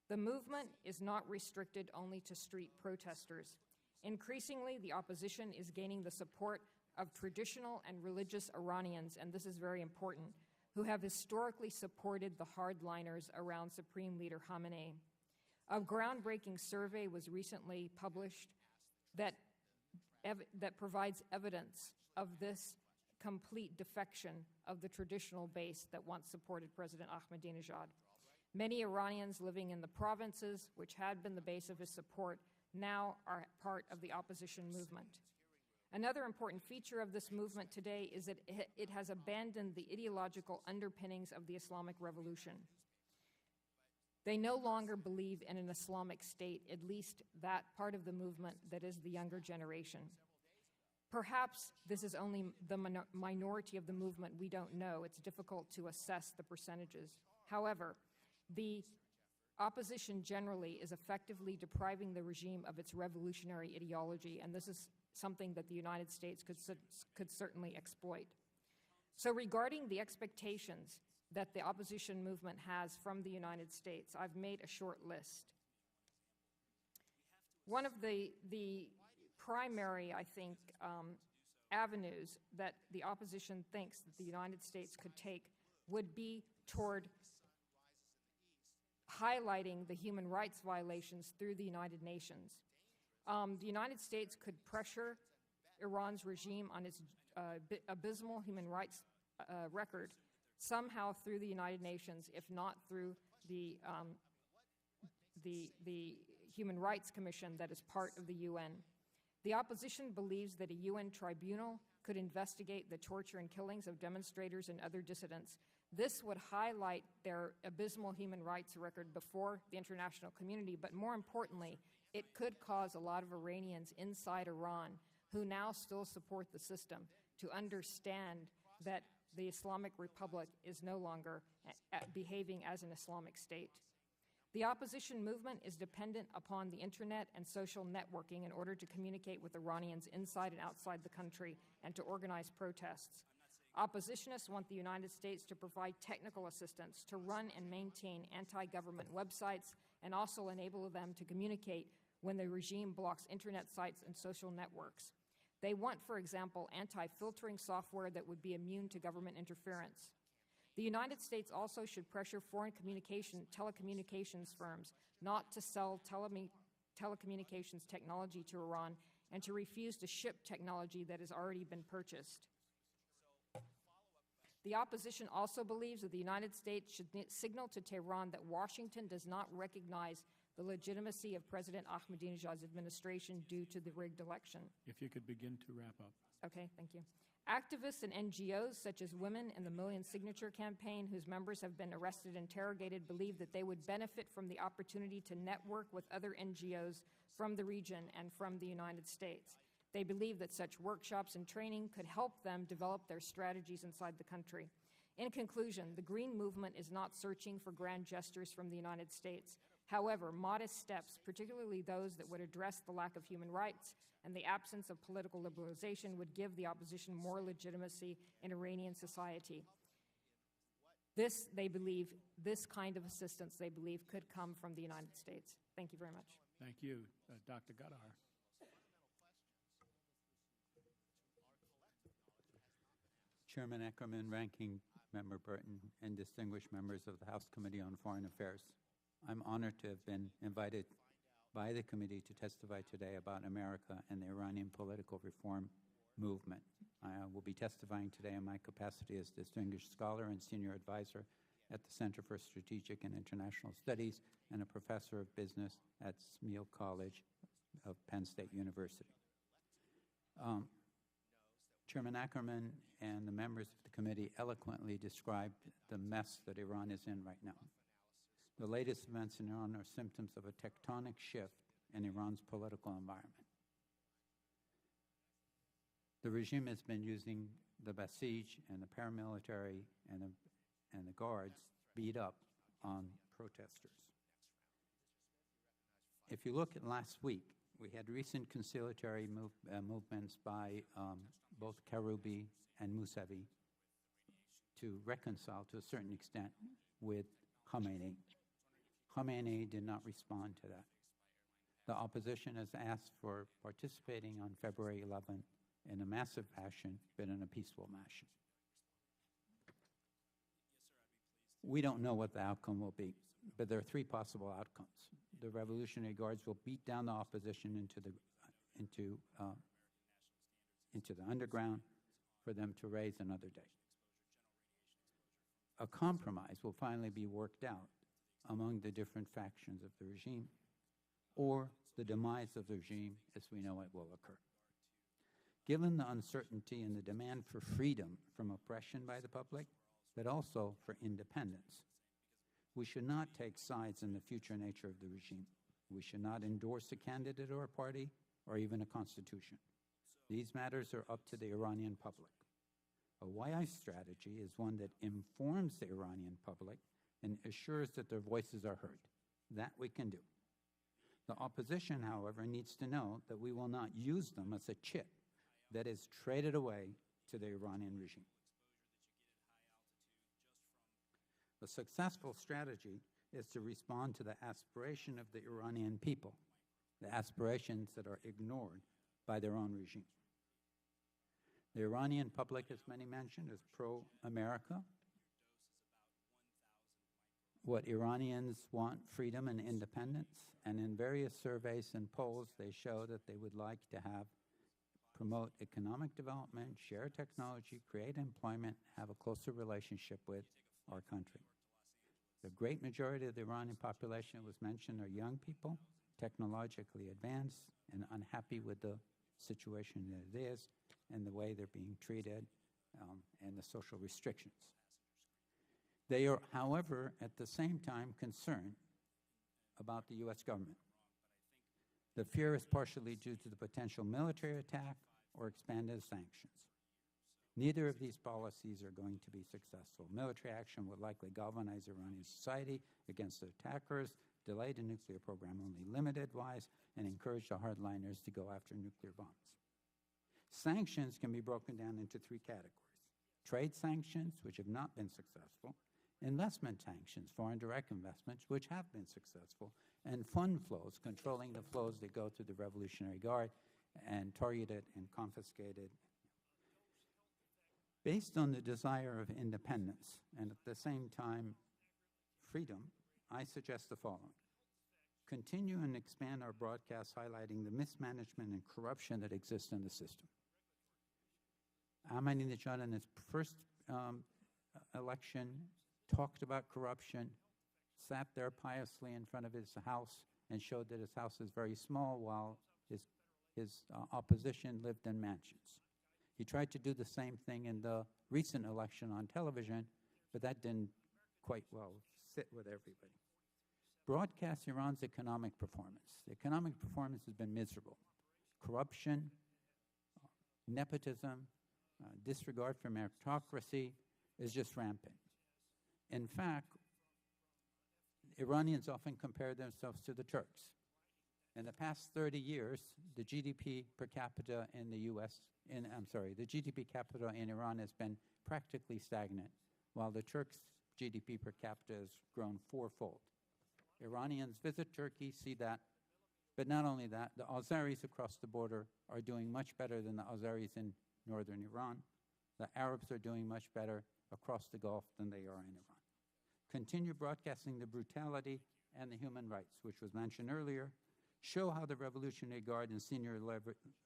The movement is not restricted only to street protesters. Increasingly, the opposition is gaining the support of traditional and religious Iranians, and this is very important, who have historically supported the hardliners around Supreme Leader Khamenei. A groundbreaking survey was recently published that provides evidence of this complete defection of the traditional base that once supported President Ahmadinejad. Many Iranians living in the provinces, which had been the base of his support, now are part of the opposition movement. Another important feature of this movement today is that it has abandoned the ideological underpinnings of the Islamic Revolution. They no longer believe in an Islamic state, at least that part of the movement that is the younger generation. Perhaps this is only the minority of the movement. We don't know. It's difficult to assess the percentages. However, the opposition generally is effectively depriving the regime of its revolutionary ideology, and this is something that the United States could certainly exploit. So regarding the expectations that the opposition movement has from the United States, I've made a short list. One of the primary, I think, avenues that the opposition thinks that the United States could take would be toward highlighting the human rights violations through the United Nations. The United States could pressure Iran's regime on its abysmal human rights record somehow through the United Nations, if not through the Human Rights Commission that is part of the UN. The opposition believes that a UN tribunal could investigate the torture and killings of demonstrators and other dissidents. This would highlight their abysmal human rights record before the international community, but more importantly, it could cause a lot of Iranians inside Iran who now still support the system to understand that the Islamic Republic is no longer behaving as an Islamic state. The opposition movement is dependent upon the internet and social networking in order to communicate with Iranians inside and outside the country and to organize protests. Oppositionists want the United States to provide technical assistance to run and maintain anti-government websites and also enable them to communicate when the regime blocks internet sites and social networks. They want, for example, anti-filtering software that would be immune to government interference. The United States also should pressure foreign telecommunications firms not to sell telecommunications technology to Iran and to refuse to ship technology that has already been purchased. The opposition also believes that the United States should signal to Tehran that Washington does not recognize the legitimacy of President Ahmadinejad's administration due to the rigged election. If you could begin to wrap up. Okay, thank you. Activists and NGOs, such as Women in the Million Signature Campaign, whose members have been arrested and interrogated, believe that they would benefit from the opportunity to network with other NGOs from the region and from the United States. They believe that such workshops and training could help them develop their strategies inside the country. In conclusion, the Green Movement is not searching for grand gestures from the United States. However, modest steps, particularly those that would address the lack of human rights and the absence of political liberalization, would give the opposition more legitimacy in Iranian society. This kind of assistance, they believe, could come from the United States. Thank you very much. Thank you. Dr. Ghadar. Chairman Eckerman, Ranking Member Burton, and distinguished members of the House Committee on Foreign Affairs. I'm honored to have been invited by the committee to testify today about America and the Iranian political reform movement. I will be testifying today in my capacity as distinguished scholar and senior advisor at the Center for Strategic and International Studies and a professor of business at Smeal College of Penn State University. Chairman Ackerman and the members of the committee eloquently described the mess that Iran is in right now. The latest events in Iran are symptoms of a tectonic shift in Iran's political environment. The regime has been using the Basij and the paramilitary and the guards beat up on protesters. If you look at last week, we had recent conciliatory movements by both Karoubi and Mousavi to reconcile to a certain extent with Khamenei. Khamenei did not respond to that. The opposition has asked for participating on February 11th in a massive fashion, but in a peaceful fashion. We don't know what the outcome will be, but there are three possible outcomes. The Revolutionary Guards will beat down the opposition into the underground for them to raise another day. A compromise will finally be worked out among the different factions of the regime, or the demise of the regime as we know it will occur. Given the uncertainty and the demand for freedom from oppression by the public, but also for independence, we should not take sides in the future nature of the regime. We should not endorse a candidate or a party or even a constitution. These matters are up to the Iranian public. A wise strategy is one that informs the Iranian public and assures that their voices are heard. That we can do. The opposition, however, needs to know that we will not use them as a chip that is traded away to the Iranian regime. A successful strategy is to respond to the aspiration of the Iranian people, the aspirations that are ignored by their own regime. The Iranian public, as many mentioned, is pro-America. What Iranians want, freedom and independence, and in various surveys and polls, they show that they would like to promote economic development, share technology, create employment, have a closer relationship with our country. The great majority of the Iranian population, was mentioned, are young people, technologically advanced, and unhappy with the situation that it is and the way they're being treated and the social restrictions. They are, however, at the same time concerned about the U.S. government. The fear is partially due to the potential military attack or expanded sanctions. Neither of these policies are going to be successful. Military action would likely galvanize Iranian society against the attackers, delay the nuclear program only limited-wise, and encourage the hardliners to go after nuclear bombs. Sanctions can be broken down into three categories. Trade sanctions, which have not been successful, investment sanctions, foreign direct investments, which have been successful, and fund flows, controlling the flows that go to the Revolutionary Guard and targeted and confiscated. Based on the desire of independence and at the same time freedom, I suggest the following. Continue and expand our broadcasts highlighting the mismanagement and corruption that exists in the system. Ahmadinejad in his first election talked about corruption, sat there piously in front of his house and showed that his house is very small while his opposition lived in mansions. He tried to do the same thing in the recent election on television, but that didn't quite well sit with everybody. Broadcast Iran's economic performance. The economic performance has been miserable. Corruption, nepotism, disregard for meritocracy is just rampant. In fact, Iranians often compare themselves to the Turks. In the past 30 years, the GDP per capita in the the GDP capita in Iran has been practically stagnant, while the Turks' GDP per capita has grown fourfold. Iranians visit Turkey, see that, but not only that, the Azeris across the border are doing much better than the Azeris in northern Iran. The Arabs are doing much better across the Gulf than they are in Iran. Continue broadcasting the brutality and the human rights, which was mentioned earlier. Show how the Revolutionary Guard and senior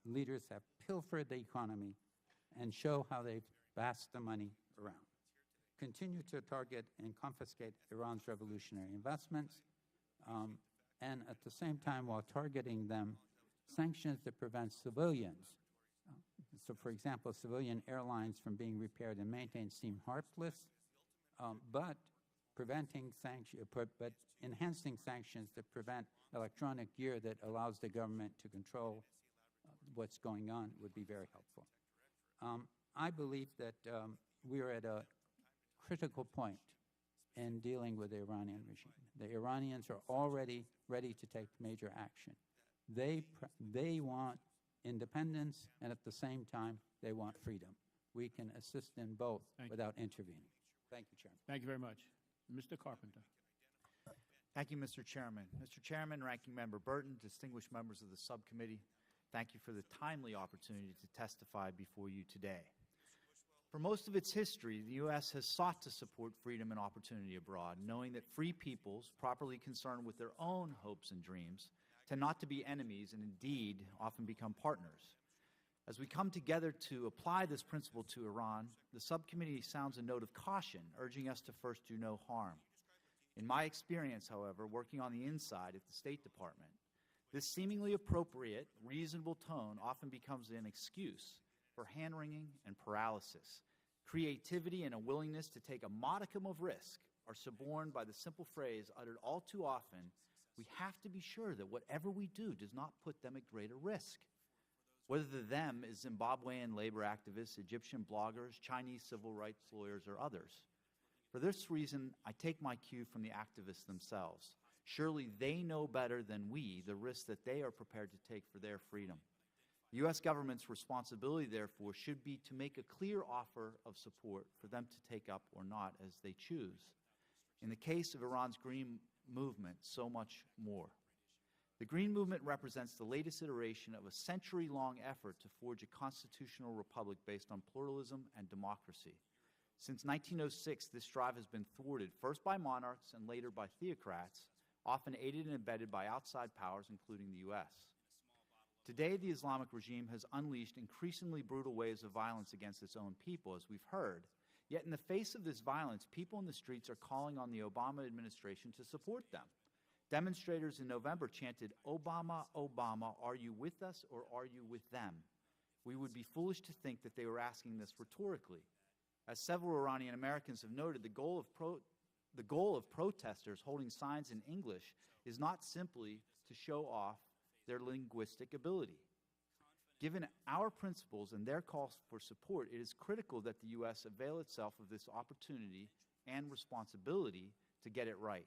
leaders have pilfered the economy, and show how they've passed the money around. Continue to target and confiscate Iran's revolutionary investments, and at the same time, while targeting them, sanctions that prevent civilians. So, for example, civilian airlines from being repaired and maintained seem heartless, but but enhancing sanctions that prevent electronic gear that allows the government to control what's going on would be very helpful. I believe that we are at a critical point in dealing with the Iranian regime. The Iranians are already ready to take major action. They want independence, and at the same time, they want freedom. We can assist in both without intervening. Thank you, Chairman. Thank you very much. Mr. Carpenter. Thank you, Mr. Chairman. Mr. Chairman, Ranking Member Burton, distinguished members of the subcommittee, thank you for the timely opportunity to testify before you today. For most of its history, the U.S. has sought to support freedom and opportunity abroad, knowing that free peoples, properly concerned with their own hopes and dreams, tend not to be enemies and indeed often become partners. As we come together to apply this principle to Iran, the subcommittee sounds a note of caution, urging us to first do no harm. In my experience, however, working on the inside at the State Department, this seemingly appropriate, reasonable tone often becomes an excuse for hand-wringing and paralysis. Creativity and a willingness to take a modicum of risk are suborned by the simple phrase uttered all too often, we have to be sure that whatever we do does not put them at greater risk. Whether the them is Zimbabwean labor activists, Egyptian bloggers, Chinese civil rights lawyers, or others. For this reason, I take my cue from the activists themselves. Surely they know better than we the risks that they are prepared to take for their freedom. The U.S. government's responsibility, therefore, should be to make a clear offer of support for them to take up or not as they choose. In the case of Iran's Green Movement, so much more. The Green Movement represents the latest iteration of a century-long effort to forge a constitutional republic based on pluralism and democracy. Since 1906, this strive has been thwarted first by monarchs and later by theocrats, often aided and abetted by outside powers, including the U.S. Today, the Islamic regime has unleashed increasingly brutal waves of violence against its own people, as we've heard. Yet in the face of this violence, people in the streets are calling on the Obama administration to support them. Demonstrators in November chanted, "Obama, Obama, are you with us or are you with them?" We would be foolish to think that they were asking this rhetorically. As several Iranian Americans have noted, the goal of protesters holding signs in English is not simply to show off their linguistic ability. Given our principles and their calls for support, it is critical that the U.S. avail itself of this opportunity and responsibility to get it right.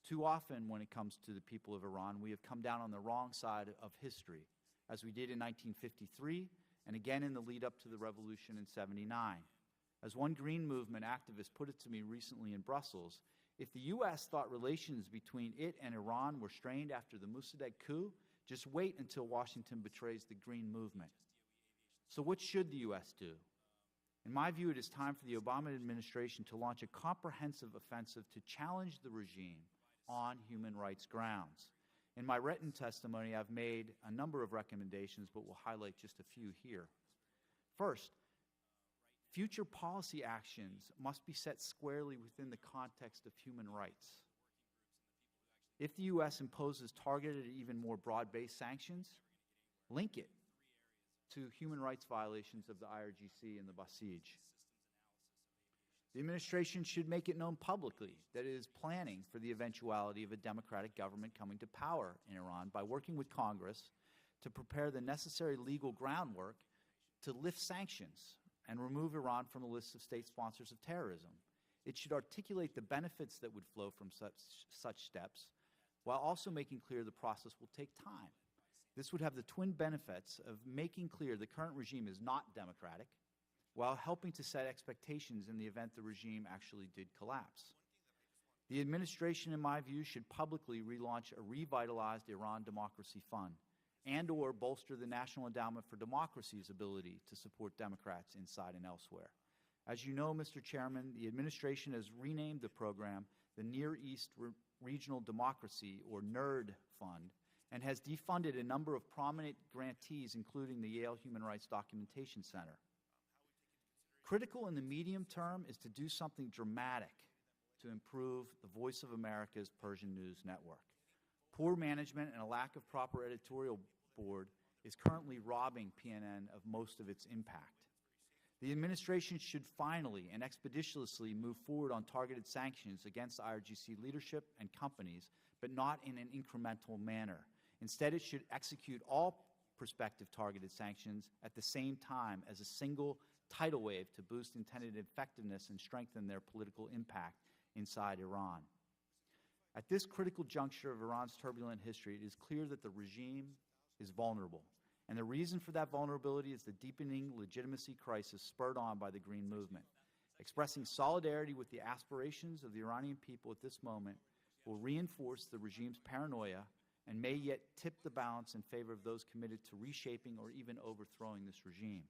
Too often, when it comes to the people of Iran, we have come down on the wrong side of history, as we did in 1953 and again in the lead-up to the revolution in '79. As one Green Movement activist put it to me recently in Brussels, if the U.S. thought relations between it and Iran were strained after the Mossadegh coup, just wait until Washington betrays the Green Movement. So what should the U.S. do? In my view, it is time for the Obama administration to launch a comprehensive offensive to challenge the regime on human rights grounds. In my written testimony, I've made a number of recommendations, but will highlight just a few here. First, future policy actions must be set squarely within the context of human rights. If the U.S. imposes targeted, even more broad-based sanctions, link it to human rights violations of the IRGC and the Basij. The administration should make it known publicly that it is planning for the eventuality of a democratic government coming to power in Iran by working with Congress to prepare the necessary legal groundwork to lift sanctions and remove Iran from the list of state sponsors of terrorism. It should articulate the benefits that would flow from such steps, while also making clear the process will take time. This would have the twin benefits of making clear the current regime is not democratic, while helping to set expectations in the event the regime actually did collapse. The administration, in my view, should publicly relaunch a revitalized Iran Democracy Fund and/or bolster the National Endowment for Democracy's ability to support Democrats inside and elsewhere. As you know, Mr. Chairman, the administration has renamed the program the Near East Regional Democracy, or NERD Fund, and has defunded a number of prominent grantees, including the Yale Human Rights Documentation Center. Critical in the medium term is to do something dramatic to improve the Voice of America's Persian News Network. Poor management and a lack of proper editorial board is currently robbing PNN of most of its impact. The administration should finally and expeditiously move forward on targeted sanctions against IRGC leadership and companies, but not in an incremental manner. Instead, it should execute all prospective targeted sanctions at the same time as a single tidal wave to boost intended effectiveness and strengthen their political impact inside Iran. At this critical juncture of Iran's turbulent history, it is clear that the regime is vulnerable. And the reason for that vulnerability is the deepening legitimacy crisis spurred on by the Green Movement. Expressing solidarity with the aspirations of the Iranian people at this moment will reinforce the regime's paranoia and may yet tip the balance in favor of those committed to reshaping or even overthrowing this regime.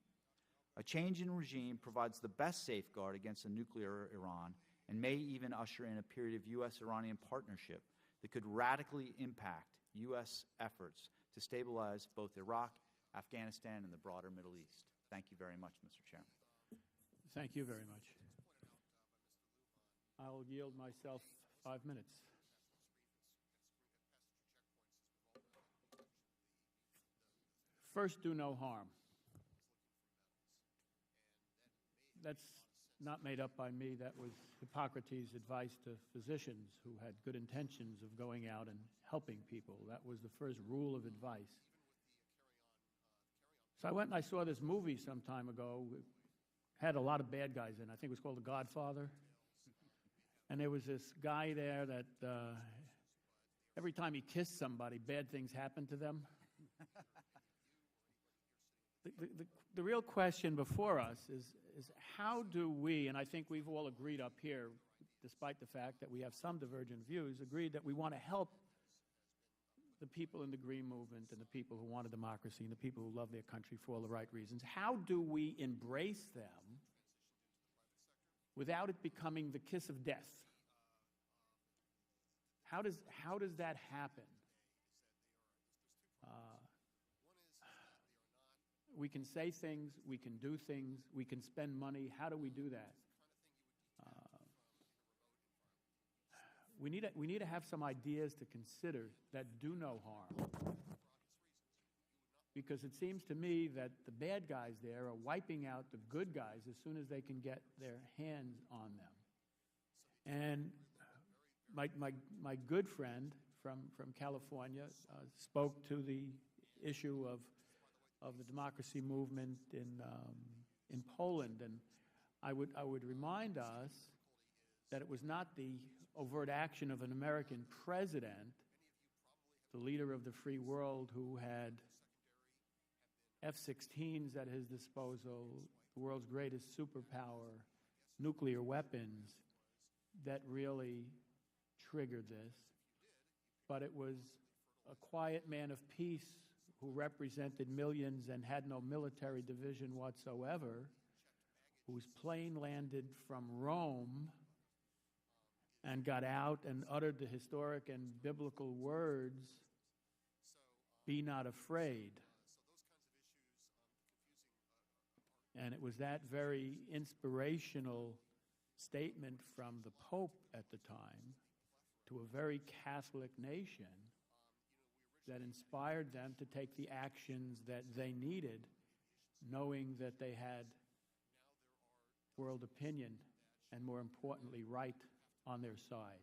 A change in regime provides the best safeguard against a nuclear Iran and may even usher in a period of U.S.-Iranian partnership that could radically impact U.S. efforts to stabilize both Iraq, Afghanistan, and the broader Middle East. Thank you very much, Mr. Chairman. Thank you very much. I'll yield myself 5 minutes. First, do no harm. That's not made up by me. That was Hippocrates' advice to physicians who had good intentions of going out and helping people. That was the first rule of advice. So I went and I saw this movie some time ago. It had a lot of bad guys in it. I think it was called The Godfather. And there was this guy there that every time he kissed somebody, bad things happened to them. The real question before us is how do we, and I think we've all agreed up here, despite the fact that we have some divergent views, agreed that we want to help the people in the Green Movement and the people who want a democracy and the people who love their country for all the right reasons. How do we embrace them without it becoming the kiss of death? How does that happen? We can say things, we can do things, we can spend money. How do we do that? We need to have some ideas to consider that do no harm. Because it seems to me that the bad guys there are wiping out the good guys as soon as they can get their hands on them. And my good friend from California spoke to the issue of the democracy movement in Poland, and I would remind us that it was not the overt action of an American president, the leader of the free world who had F-16s at his disposal, the world's greatest superpower, nuclear weapons, that really triggered this. But it was a quiet man of peace who represented millions and had no military division whatsoever, whose plane landed from Rome and got out and uttered the historic and biblical words, "Be not afraid." And it was that very inspirational statement from the Pope at the time to a very Catholic nation that inspired them to take the actions that they needed, knowing that they had world opinion and, more importantly, right on their side.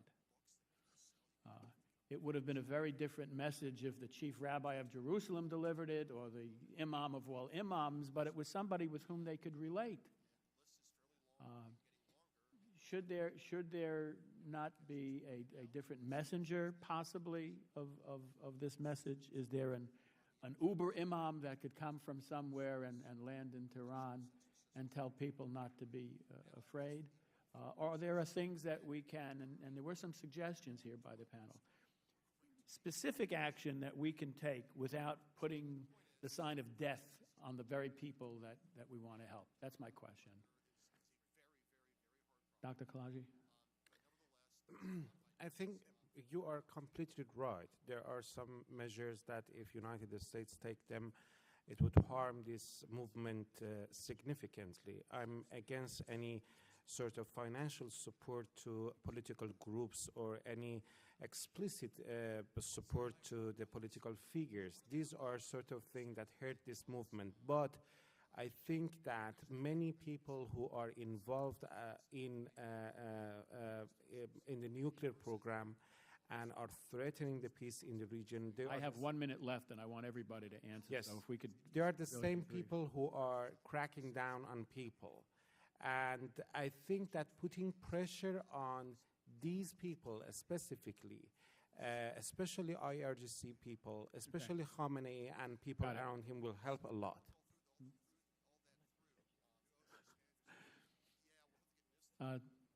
It would have been a very different message if the chief rabbi of Jerusalem delivered it or the imam of all imams, but it was somebody with whom they could relate. Should there not be a different messenger, possibly, of this message? Is there an Uber imam that could come from somewhere and land in Tehran and tell people not to be afraid? Or there are things that we can, and there were some suggestions here by the panel, specific action that we can take without putting the sign of death on the very people that we want to help? That's my question. Dr. Khalaji? I think you are completely right. There are some measures that if United States take them, it would harm this movement significantly. I'm against any sort of financial support to political groups or any explicit support to the political figures. These are sort of things that hurt this movement. But I think that many people who are involved in the nuclear program and are threatening the peace in the region. I have 1 minute left, and I want everybody to answer. Yes. So if we could, they are the really same agree. people who are cracking down on people. And I think that putting pressure on these people specifically, especially IRGC people, especially Khamenei and people around him, will help a lot.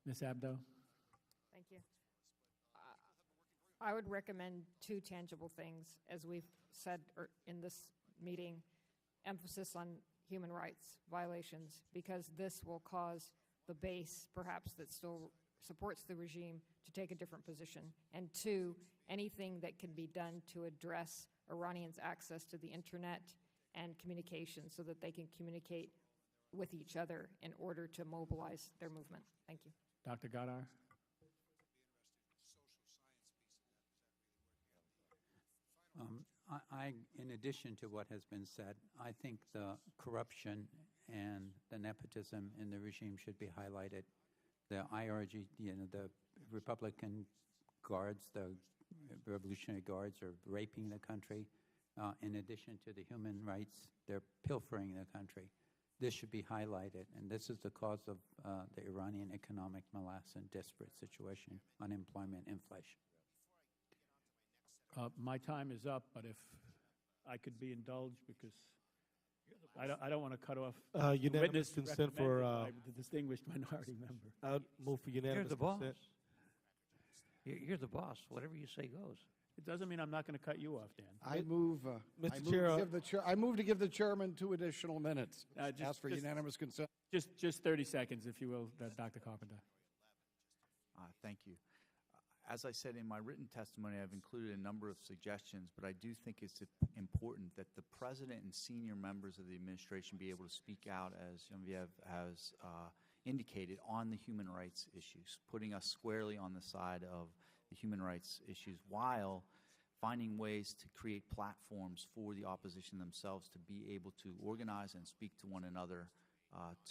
Ms. Abdo? Thank you. I would recommend two tangible things, as we've said in this meeting, emphasis on human rights violations, because this will cause the base, perhaps, that still supports the regime to take a different position. And two, anything that can be done to address Iranians' access to the internet and communication so that they can communicate with each other in order to mobilize their movement. Thank you. Dr. Ghadar? In addition to what has been said, I think the corruption and the nepotism in the regime should be highlighted. The IRG, the Republican guards, the Revolutionary Guards are raping the country. In addition to the human rights, they're pilfering the country. This should be highlighted, and this is the cause of the Iranian economic morass and desperate situation, unemployment, inflation. My time is up, but if I could be indulged, because I don't want to cut off unanimous witness consent for by the distinguished minority member. I'll move for unanimous You're the boss. consent. You're the boss. Whatever you say goes. It doesn't mean I'm not going to cut you off, Dan. I move, Mr. Chair, I move to give the chairman 2 additional minutes. Ask for just- unanimous consent. Just 30 seconds, if you will, Dr. Carpenter. Thank you. As I said in my written testimony, I've included a number of suggestions, but I do think it's important that the president and senior members of the administration be able to speak out, as Genevieve has indicated, on the human rights issues, putting us squarely on the side of the human rights issues while finding ways to create platforms for the opposition themselves to be able to organize and speak to one another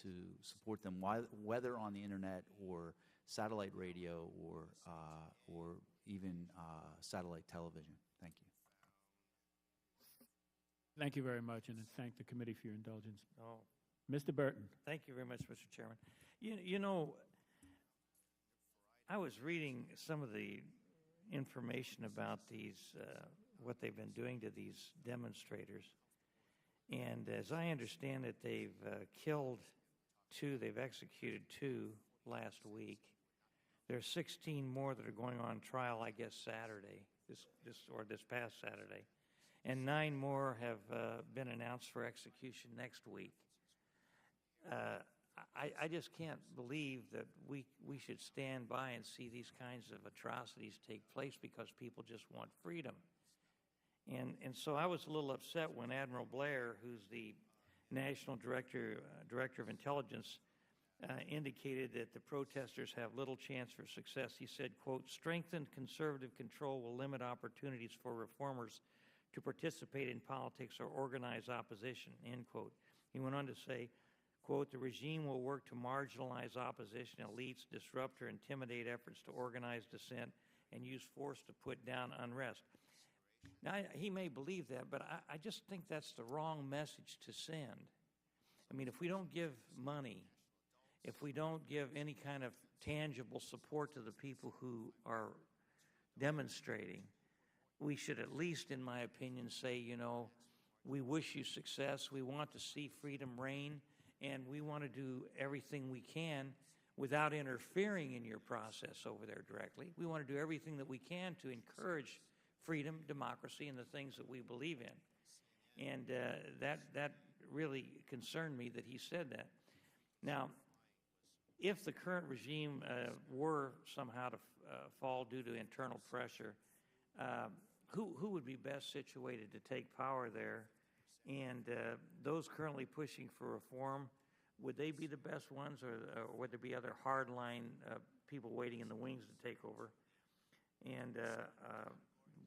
to support them, whether on the internet or satellite radio or even satellite television. Thank you. Thank you very much, and thank the committee for your indulgence. Oh, Mr. Burton. thank you very much, Mr. Chairman. You know, I was reading some of the information about these, what they've been doing to these demonstrators. And as I understand it, they've killed 2, they've executed 2 last week. There's 16 more that are going on trial, I guess, Saturday, this past Saturday. And 9 more have been announced for execution next week. I just can't believe that we should stand by and see these kinds of atrocities take place because people just want freedom. And so I was a little upset when Admiral Blair, who's the National Director of Intelligence, indicated that the protesters have little chance for success. He said, quote, "Strengthened conservative control will limit opportunities for reformers to participate in politics or organize opposition," end quote. He went on to say, quote, "The regime will work to marginalize opposition elites, disrupt or intimidate efforts to organize dissent, and use force to put down unrest." Now, he may believe that, but I just think that's the wrong message to send. I mean, if we don't give money, if we don't give any kind of tangible support to the people who are demonstrating, we should at least, in my opinion, say, you know, we wish you success, we want to see freedom reign, and we want to do everything we can without interfering in your process over there directly. We want to do everything that we can to encourage freedom, democracy, and the things that we believe in. And that really concerned me that he said that. Now, if the current regime were somehow to fall due to internal pressure, who would be best situated to take power there? And those currently pushing for reform, would they be the best ones, or would there be other hardline people waiting in the wings to take over? And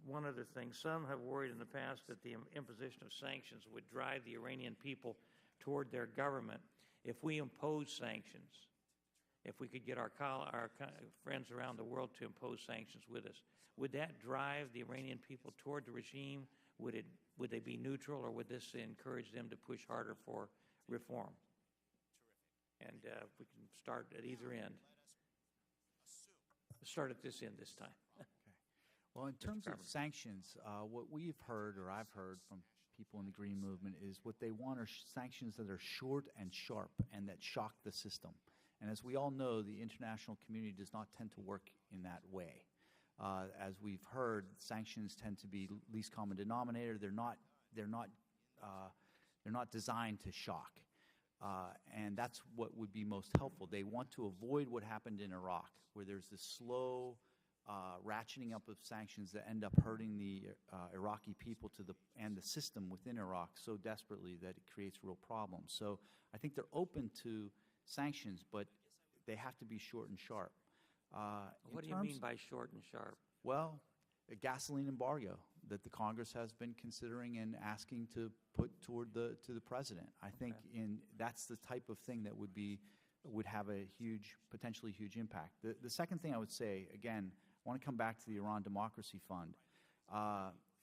one other thing, some have worried in the past that the imposition of sanctions would drive the Iranian people toward their government if we impose sanctions. If we could get our friends around the world to impose sanctions with us, would that drive the Iranian people toward the regime? Would they be neutral, or would this encourage them to push harder for reform? And we can start at either end. Let's start at this end this time. Well, in terms of sanctions, what we've heard, or I've heard from people in the Green Movement, is what they want are sanctions that are short and sharp and that shock the system. And as we all know, the international community does not tend to work in that way. As we've heard, sanctions tend to be least common denominator. They're not designed to shock, and that's what would be most helpful. They want to avoid what happened in Iraq, where there's this slow ratcheting up of sanctions that end up hurting the Iraqi people and the system within Iraq so desperately that it creates real problems. So I think they're open to sanctions, but they have to be short and sharp. What do you mean by short and sharp? Well, a gasoline embargo that the Congress has been considering and asking to put to the president. I think that's the type of thing that would have a potentially huge impact. The second thing I would say, again, I want to come back to the Iran Democracy Fund,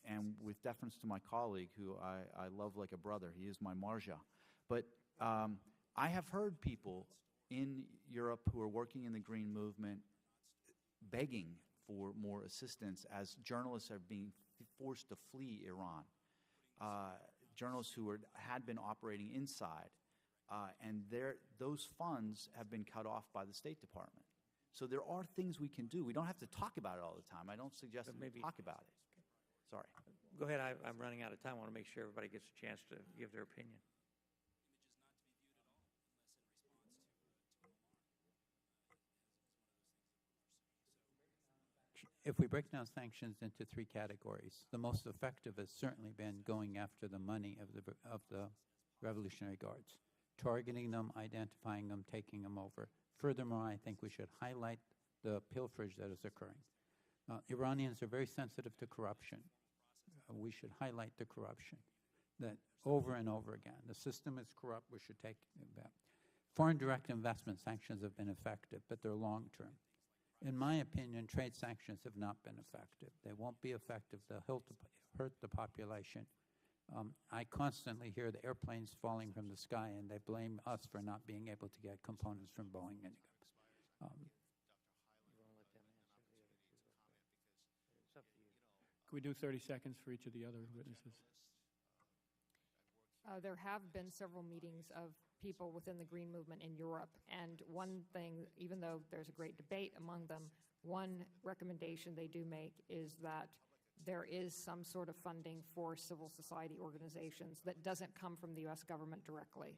and with deference to my colleague, who I love like a brother, he is my marja. But I have heard people in Europe who are working in the Green Movement begging for more assistance as journalists are being forced to flee Iran. Journalists who had been operating inside, and those funds have been cut off by the State Department. So there are things we can do. We don't have to talk about it all the time. I don't suggest that we talk about it. Sorry. Go ahead. I'm running out of time. I want to make sure everybody gets a chance to give their opinion. If we break down sanctions into three categories, the most effective has certainly been going after the money of the Revolutionary Guards, targeting them, identifying them, taking them over. Furthermore, I think we should highlight the pilferage that is occurring. Iranians are very sensitive to corruption. We should highlight the corruption that over and over again. The system is corrupt. We should take it back. Foreign direct investment sanctions have been effective, but they're long-term. In my opinion, trade sanctions have not been effective. They won't be effective. They'll hurt the population. I constantly hear the airplanes falling from the sky, and they blame us for not being able to get components from Boeing. Can we do 30 seconds for each of the other witnesses? There have been several meetings of people within the Green Movement in Europe, and one thing, even though there's a great debate among them, one recommendation they do make is that there is some sort of funding for civil society organizations that doesn't come from the U.S. government directly.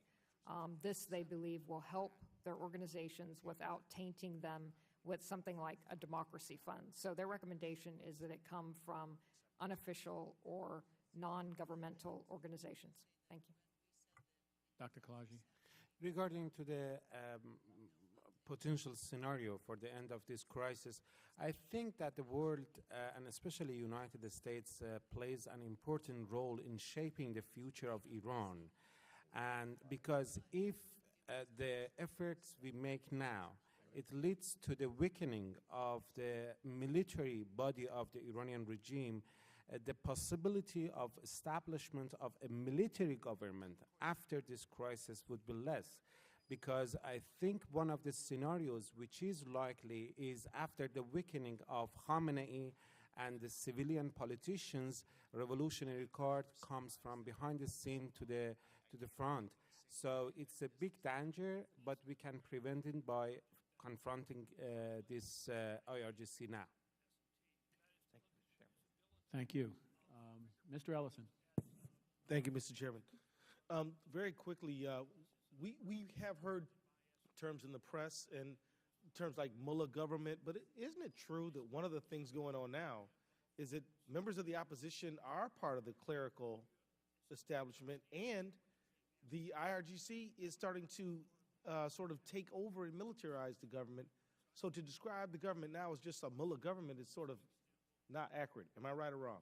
This, they believe, will help their organizations without tainting them with something like a democracy fund. So their recommendation is that it come from unofficial or non-governmental organizations. Thank you. Dr. Khalaji. Regarding to the potential scenario for the end of this crisis, I think that the world, and especially United States, plays an important role in shaping the future of Iran. And because if the efforts we make now, it leads to the weakening of the military body of the Iranian regime, the possibility of establishment of a military government after this crisis would be less. Because I think one of the scenarios which is likely is after the weakening of Khamenei and the civilian politicians, Revolutionary Guard comes from behind the scene to the front. So it's a big danger, but we can prevent it by confronting this IRGC now. Thank you. Mr. Ellison. Thank you, Mr. Chairman. Very quickly, we have heard terms in the press and terms like mullah government, but isn't it true that one of the things going on now is that members of the opposition are part of the clerical establishment, and the IRGC is starting to sort of take over and militarize the government. So to describe the government now as just a mullah government is sort of not accurate. Am I right or wrong?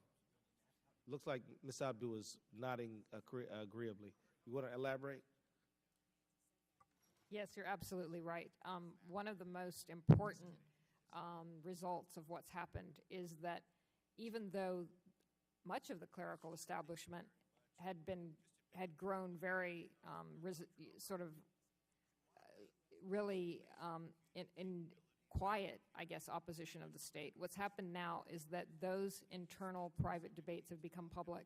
Looks like Ms. Abdo is nodding agreeably. You want to elaborate? Yes, you're absolutely right. One of the most important results of what's happened is that even though much of the clerical establishment had grown very really in quiet, I guess, opposition of the state, what's happened now is that those internal private debates have become public,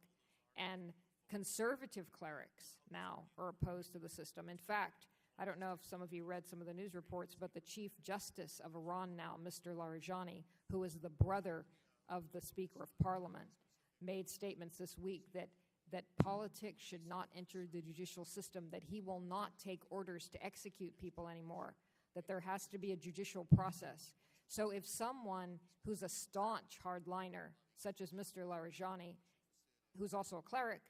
and conservative clerics now are opposed to the system. In fact, I don't know if some of you read some of the news reports, but the Chief Justice of Iran now, Mr. Larijani, who is the brother of the Speaker of Parliament, made statements this week that politics should not enter the judicial system, that he will not take orders to execute people anymore, that there has to be a judicial process. So if someone who's a staunch hardliner, such as Mr. Larijani, who's also a cleric,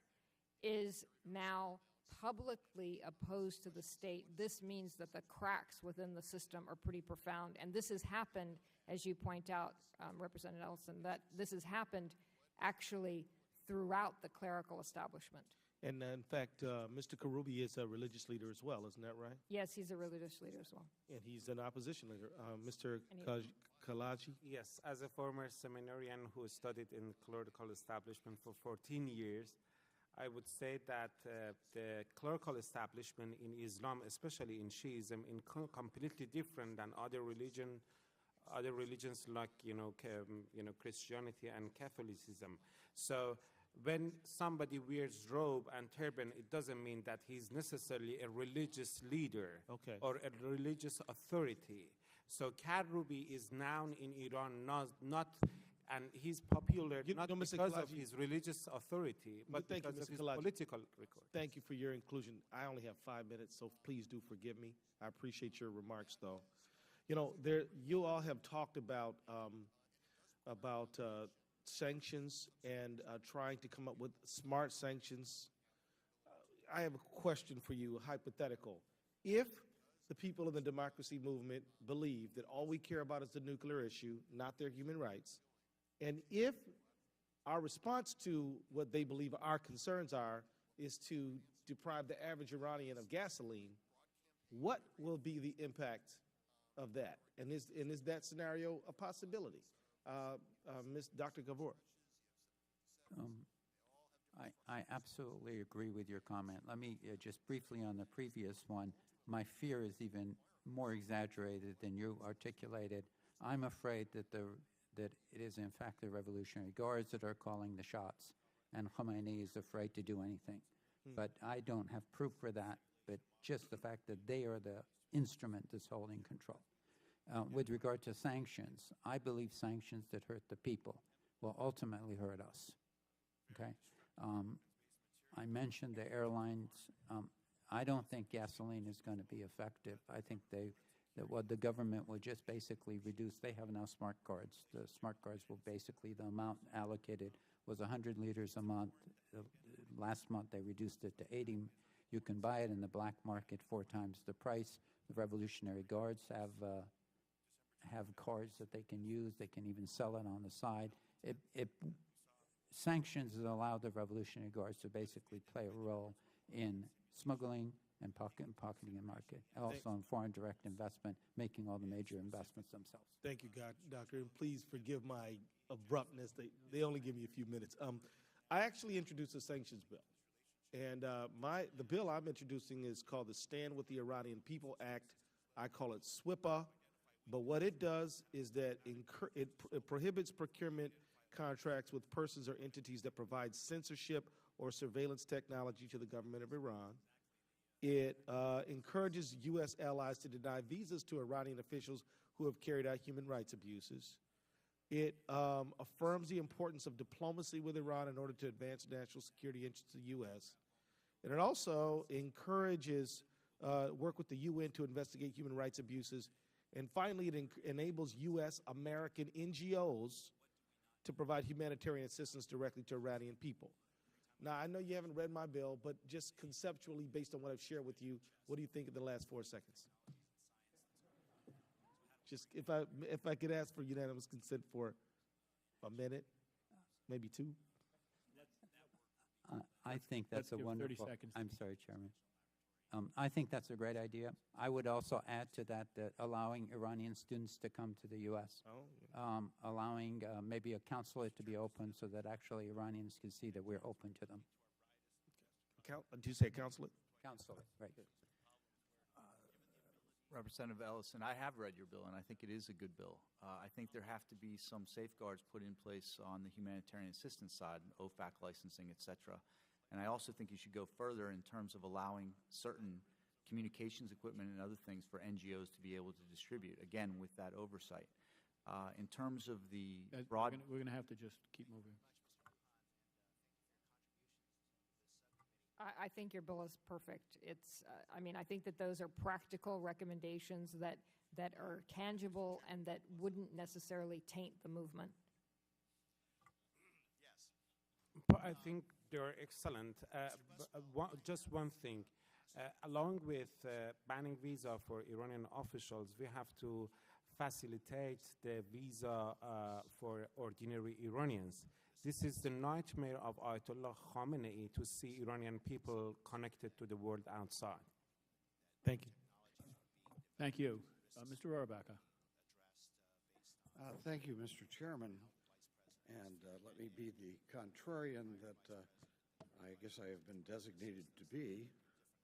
is now publicly opposed to the state, this means that the cracks within the system are pretty profound. And this has happened, as you point out, Representative Ellison, that this has happened actually throughout the clerical establishment. And in fact, Mr. Karoubi is a religious leader as well, isn't that right? Yes, he's a religious leader as well. And he's an opposition leader. Mr. Khalaji? Yes, as a former seminarian who studied in the clerical establishment for 14 years, I would say that the clerical establishment in Islam, especially in Shiism, is completely different than other religions like Christianity and Catholicism. So when somebody wears robe and turban, it doesn't mean that he's necessarily a religious leader or a religious authority. So Karoubi is now in Iran not and he's popular not because of his religious authority, but because of his political record. Thank you for your inclusion. I only have 5 minutes, so please do forgive me. I appreciate your remarks, though. You know, you all have talked about sanctions and trying to come up with smart sanctions. I have a question for you, hypothetical. If the people of the democracy movement believe that all we care about is the nuclear issue, not their human rights, and if our response to what they believe our concerns are is to deprive the average Iranian of gasoline, what will be the impact of that? And is that scenario a possibility? Dr. Ghadar. I absolutely agree with your comment. Let me just briefly on the previous one. My fear is even more exaggerated than you articulated. I'm afraid that it is in fact the Revolutionary Guards that are calling the shots, and Khomeini is afraid to do anything. But I don't have proof for that, but just the fact that they are the instrument that's holding control. With regard to sanctions, I believe sanctions that hurt the people will ultimately hurt us. Okay? I mentioned the airlines. I don't think gasoline is going to be effective. I think that what the government will just basically reduce. They have now smart cards. The smart cards will basically, the amount allocated was 100 liters a month. Last month they reduced it to 80. You can buy it in the black market 4 times the price. The Revolutionary Guards have cards that they can use. They can even sell it on the side. Sanctions allow the Revolutionary Guards to basically play a role in smuggling and pocketing the market, also in foreign direct investment, making all the major investments themselves. Thank you, Doctor. And please forgive my abruptness. They only give me a few minutes. I actually introduced a sanctions bill. And the bill I'm introducing is called the Stand with the Iranian People Act. I call it SWIPA. But what it does is that it prohibits procurement contracts with persons or entities that provide censorship or surveillance technology to the government of Iran. It encourages U.S. allies to deny visas to Iranian officials who have carried out human rights abuses. It affirms the importance of diplomacy with Iran in order to advance national security interests of the U.S. And it also encourages work with the UN to investigate human rights abuses. And finally, it enables U.S. American NGOs to provide humanitarian assistance directly to Iranian people. Now, I know you haven't read my bill, but just conceptually, based on what I've shared with you, what do you think of the last 4 seconds? Just if I could ask for unanimous consent for a minute, maybe 2. I think that's a wonderful. 30 seconds. I'm sorry, Chairman. I think that's a great idea. I would also add to that that allowing Iranian students to come to the U.S., allowing maybe a consulate to be open so that actually Iranians can see that we're open to them. Did you say consulate? Consulate, right. Representative Ellison, I have read your bill, and I think it is a good bill. I think there have to be some safeguards put in place on the humanitarian assistance side, OFAC licensing, et cetera. And I also think you should go further in terms of allowing certain communications equipment and other things for NGOs to be able to distribute, again, with that oversight. In terms of the broad... We're going to have to just keep moving. I think your bill is perfect. It's, I mean, I think that those are practical recommendations that are tangible and that wouldn't necessarily taint the movement. But I think they're excellent. Just one thing. Along with banning visa for Iranian officials, we have to facilitate the visa for ordinary Iranians. This is the nightmare of Ayatollah Khamenei, to see Iranian people connected to the world outside. Thank you. Thank you. Mr. Rohrabacher. Thank you, Mr. Chairman. And let me be the contrarian that I guess I have been designated to be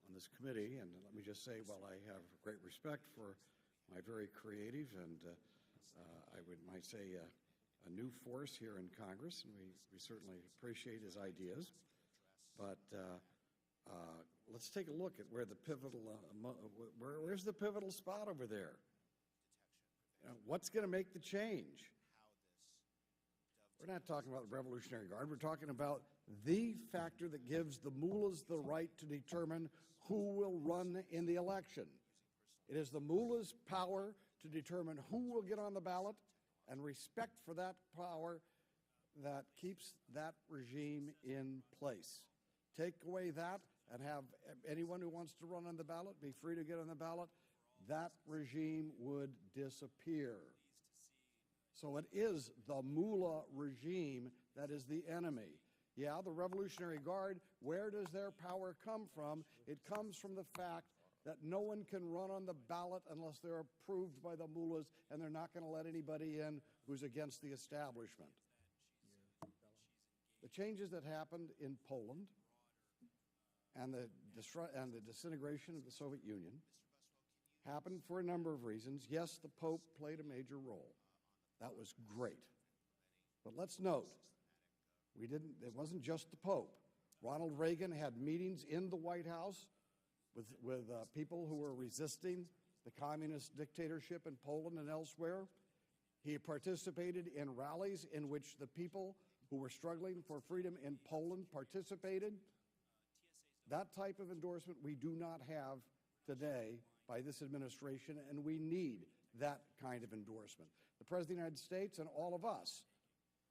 on this committee. And let me just say, while I have great respect for my very creative and might say a new force here in Congress, and we certainly appreciate his ideas. But let's take a look at where the pivotal, where's the pivotal spot over there? What's going to make the change? We're not talking about the Revolutionary Guard. We're talking about the factor that gives the mullahs the right to determine who will run in the election. It is the mullahs' power to determine who will get on the ballot, and respect for that power that keeps that regime in place. Take away that and have anyone who wants to run on the ballot be free to get on the ballot, that regime would disappear. So it is the mullah regime that is the enemy. Yeah, the Revolutionary Guard, where does their power come from? It comes from the fact that no one can run on the ballot unless they're approved by the mullahs, and they're not going to let anybody in who's against the establishment. The changes that happened in Poland and the disintegration of the Soviet Union happened for a number of reasons. Yes, the Pope played a major role. That was great. But let's note, it wasn't just the Pope. Ronald Reagan had meetings in the White House with people who were resisting the communist dictatorship in Poland and elsewhere. He participated in rallies in which the people who were struggling for freedom in Poland participated. That type of endorsement we do not have today by this administration, and we need that kind of endorsement. The President of the United States and all of us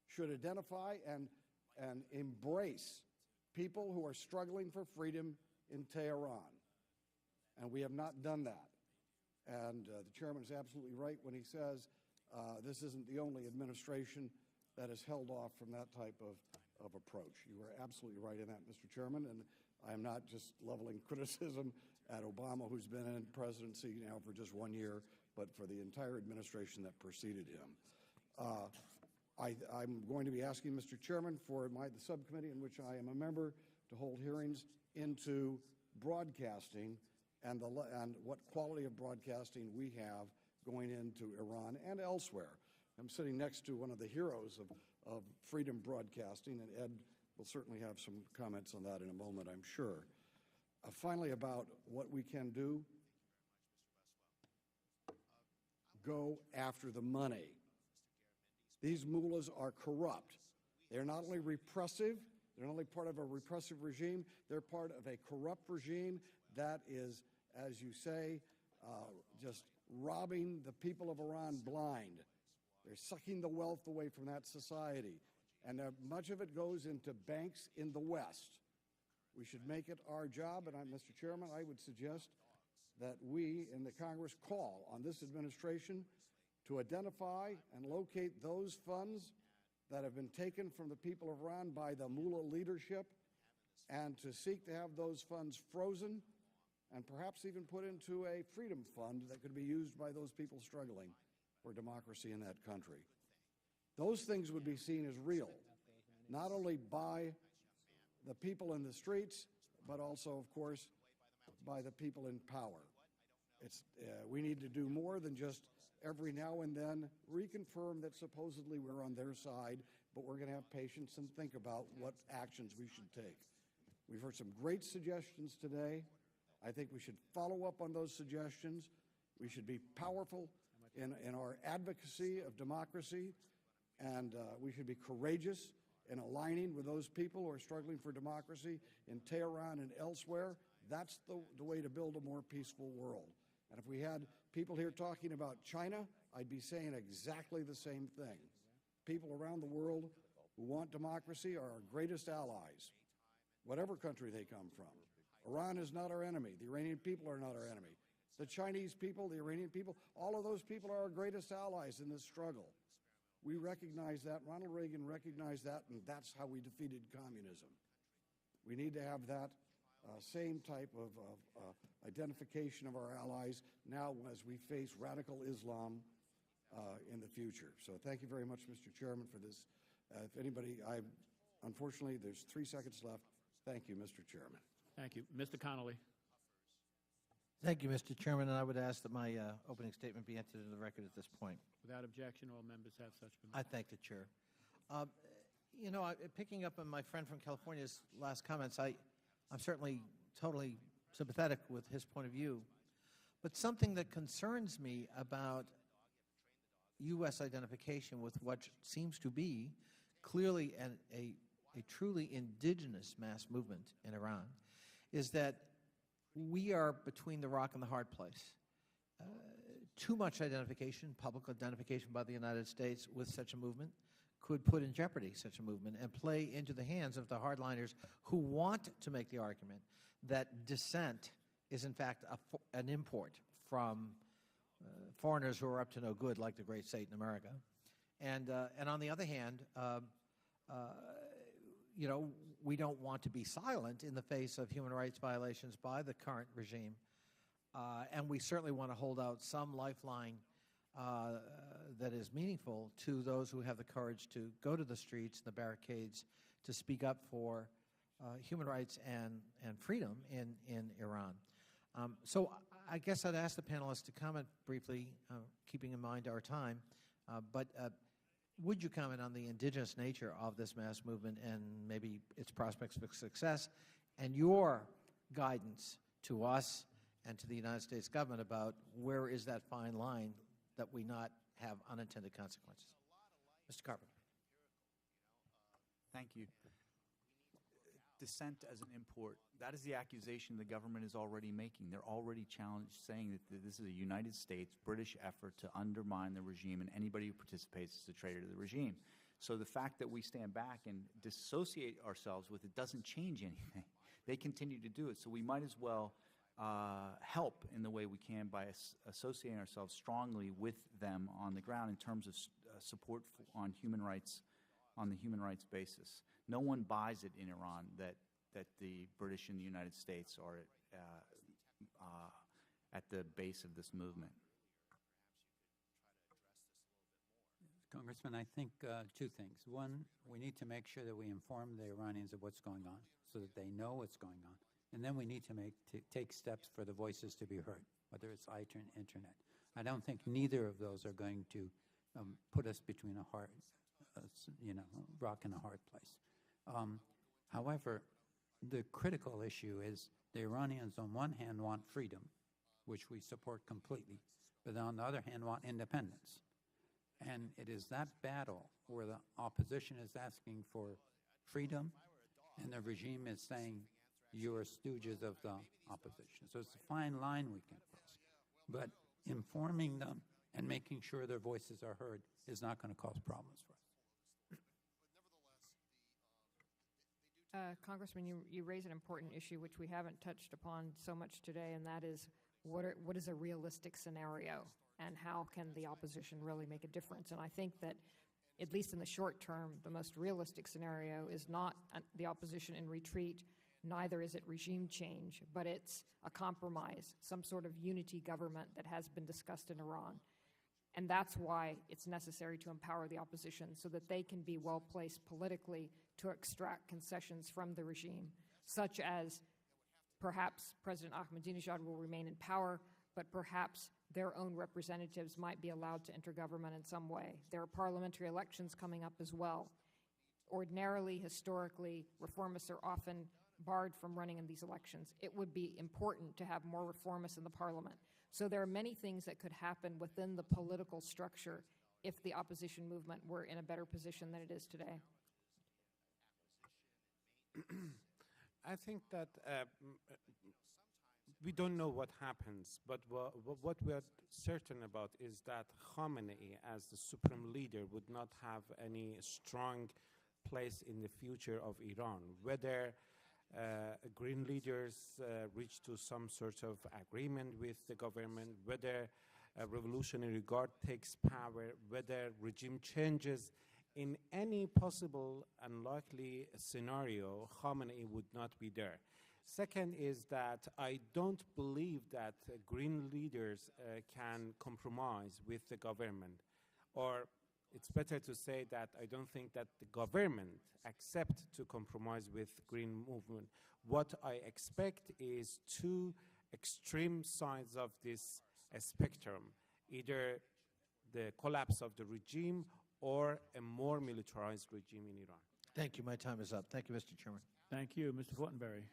should identify and embrace people who are struggling for freedom in Tehran. And we have not done that. And the chairman is absolutely right when he says this isn't the only administration that has held off from that type of approach. You are absolutely right in that, Mr. Chairman, and I am not just leveling criticism at Obama, who's been in presidency now for just 1 year, but for the entire administration that preceded him. I'm going to be asking Mr. Chairman for the subcommittee in which I am a member to hold hearings into broadcasting and what quality of broadcasting we have going into Iran and elsewhere. I'm sitting next to one of the heroes of freedom broadcasting, and Ed will certainly have some comments on that in a moment, I'm sure. Finally, about what we can do, go after the money. These mullahs are corrupt. They're not only repressive, they're not only part of a repressive regime, they're part of a corrupt regime that is, as you say, just robbing the people of Iran blind. They're sucking the wealth away from that society. And much of it goes into banks in the West. We should make it our job, and Mr. Chairman, I would suggest that we in the Congress call on this administration to identify and locate those funds that have been taken from the people of Iran by the mullah leadership, and to seek to have those funds frozen and perhaps even put into a freedom fund that could be used by those people struggling for democracy in that country. Those things would be seen as real, not only by the people in the streets, but also, of course, by the people in power. We need to do more than just every now and then reconfirm that supposedly we're on their side, but we're going to have patience and think about what actions we should take. We've heard some great suggestions today. I think we should follow up on those suggestions. We should be powerful in our advocacy of democracy, and we should be courageous in aligning with those people who are struggling for democracy in Tehran and elsewhere. That's the way to build a more peaceful world. And if we had people here talking about China, I'd be saying exactly the same thing. People around the world who want democracy are our greatest allies, whatever country they come from. Iran is not our enemy. The Iranian people are not our enemy. The Chinese people, the Iranian people, all of those people are our greatest allies in this struggle. We recognize that. Ronald Reagan recognized that, and that's how we defeated communism. We need to have that same type of identification of our allies now as we face radical Islam in the future. So thank you very much, Mr. Chairman, for this. If anybody, unfortunately, there's 3 seconds left. Thank you, Mr. Chairman. Thank you. Mr. Connolly. Thank you, Mr. Chairman, and I would ask that my opening statement be entered into the record at this point. Without objection, all members have such permission. I thank the Chair. You know, picking up on my friend from California's last comments, I'm certainly totally sympathetic with his point of view, but something that concerns me about U.S. identification with what seems to be clearly a truly indigenous mass movement in Iran is that we are between the rock and the hard place. Too much identification, public identification by the United States with such a movement could put in jeopardy such a movement and play into the hands of the hardliners who want to make the argument that dissent is in fact an import from foreigners who are up to no good, like the great state in America. And on the other hand, you know, we don't want to be silent in the face of human rights violations by the current regime. And we certainly want to hold out some lifeline that is meaningful to those who have the courage to go to the streets, the barricades, to speak up for human rights and freedom in Iran. So I guess I'd ask the panelists to comment briefly, keeping in mind our time, but would you comment on the indigenous nature of this mass movement and maybe its prospects for success, and your guidance to us and to the United States government about where is that fine line that we not have unintended consequences? Mr. Carpenter. Thank you. Dissent as an import, that is the accusation the government is already making. They're already saying that this is a United States, British effort to undermine the regime, and anybody who participates is a traitor to the regime. So the fact that we stand back and dissociate ourselves with it doesn't change anything. They continue to do it, so we might as well help in the way we can by associating ourselves strongly with them on the ground in terms of support on human rights, on the human rights basis. No one buys it in Iran that the British and the United States are at the base of this movement. Congressman, I think 2 things. One, we need to make sure that we inform the Iranians of what's going on so that they know what's going on. And then we need to take steps for the voices to be heard, whether it's internet. I don't think neither of those are going to put us between a hard, rock and a hard place. However, the critical issue is the Iranians on one hand want freedom, which we support completely, but on the other hand want independence. And it is that battle where the opposition is asking for freedom and the regime is saying you are stooges of the opposition. So it's a fine line we can cross. But informing them and making sure their voices are heard is not going to cause problems for us. Congressman, you raise an important issue which we haven't touched upon so much today, and that is what is a realistic scenario and how can the opposition really make a difference? And I think that, at least in the short term, the most realistic scenario is not the opposition in retreat, neither is it regime change, but it's a compromise, some sort of unity government that has been discussed in Iran. And that's why it's necessary to empower the opposition so that they can be well placed politically to extract concessions from the regime, such as perhaps President Ahmadinejad will remain in power, but perhaps their own representatives might be allowed to enter government in some way. There are parliamentary elections coming up as well. Ordinarily, historically, reformists are often barred from running in these elections. It would be important to have more reformists in the parliament. So there are many things that could happen within the political structure if the opposition movement were in a better position than it is today. I think that we don't know what happens, but what we are certain about is that Khamenei, as the supreme leader, would not have any strong place in the future of Iran. Whether green leaders reach to some sort of agreement with the government, whether a revolutionary guard takes power, whether regime changes, in any possible and likely scenario, Khamenei would not be there. Second is that I don't believe that green leaders can compromise with the government, or it's better to say that I don't think that the government accept to compromise with green movement. What I expect is two extreme sides of this spectrum, either the collapse of the regime or a more militarized regime in Iran. Thank you. My time is up. Thank you, Mr. Chairman. Thank you. Mr. Fortenberry.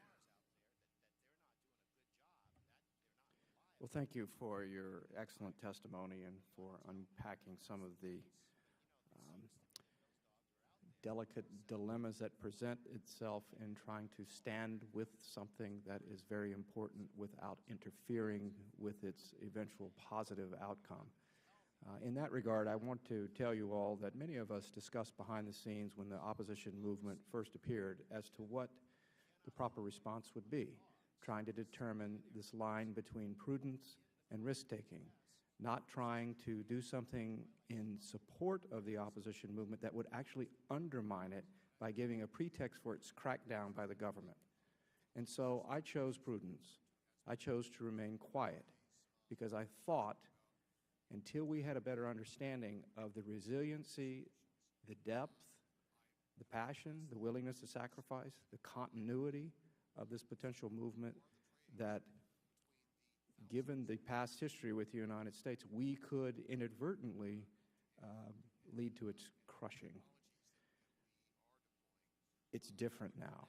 Well, thank you for your excellent testimony and for unpacking some of the delicate dilemmas that present itself in trying to stand with something that is very important without interfering with its eventual positive outcome. In that regard, I want to tell you all that many of us discussed behind the scenes when the opposition movement first appeared as to what the proper response would be, trying to determine this line between prudence and risk-taking, not trying to do something in support of the opposition movement that would actually undermine it by giving a pretext for its crackdown by the government. And so I chose prudence. I chose to remain quiet because I thought until we had a better understanding of the resiliency, the depth, the passion, the willingness to sacrifice, the continuity of this potential movement, that given the past history with the United States, we could inadvertently lead to its crushing. It's different now.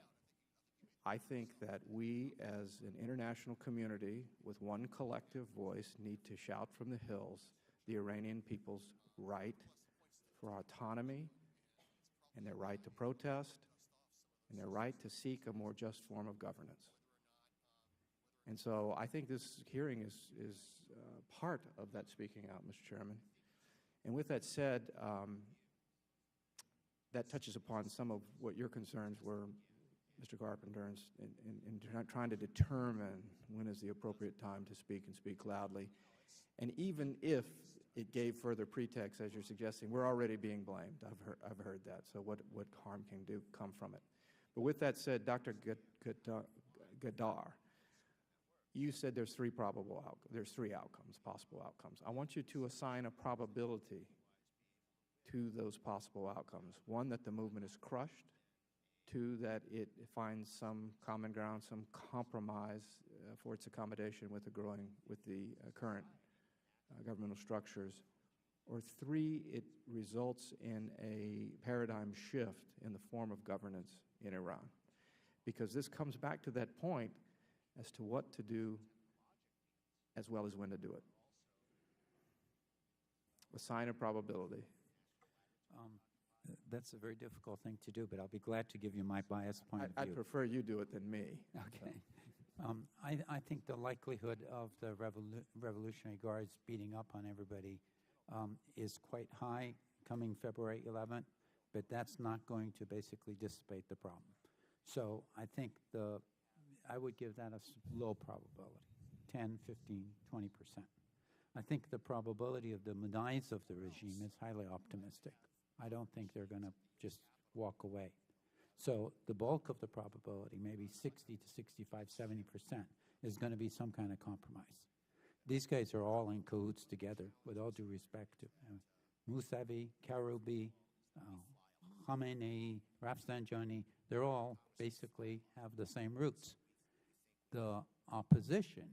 I think that we, as an international community with one collective voice, need to shout from the hills the Iranian people's right for autonomy and their right to protest and their right to seek a more just form of governance. And so I think this hearing is part of that speaking out, Mr. Chairman. And with that said, that touches upon some of what your concerns were, Mr. Carpenter, in trying to determine when is the appropriate time to speak and speak loudly. And even if it gave further pretext, as you're suggesting, we're already being blamed. I've heard that. So what harm can come from it? But with that said, Dr. Ghadar, you said there's three possible outcomes. I want you to assign a probability to those possible outcomes. One, that the movement is crushed. Two, that it finds some common ground, some compromise for its accommodation with the current governmental structures. Or three, it results in a paradigm shift in the form of governance in Iran. Because this comes back to that point as to what to do as well as when to do it. Assign a probability. That's a very difficult thing to do, but I'll be glad to give you my biased point of view. I'd prefer you do it than me. Okay. I think the likelihood of the Revolutionary Guards beating up on everybody is quite high coming February 11th, but that's not going to basically dissipate the problem. So I think I would give that a low probability, 10, 15, 20%. I think the probability of the demise of the regime is highly optimistic. I don't think they're going to just walk away. So the bulk of the probability, maybe 60 to 65, 70%, is going to be some kind of compromise. These guys are all in cahoots together, with all due respect to Mousavi, Karoubi, Khamenei, Rafsanjani. They're all basically have the same roots. The opposition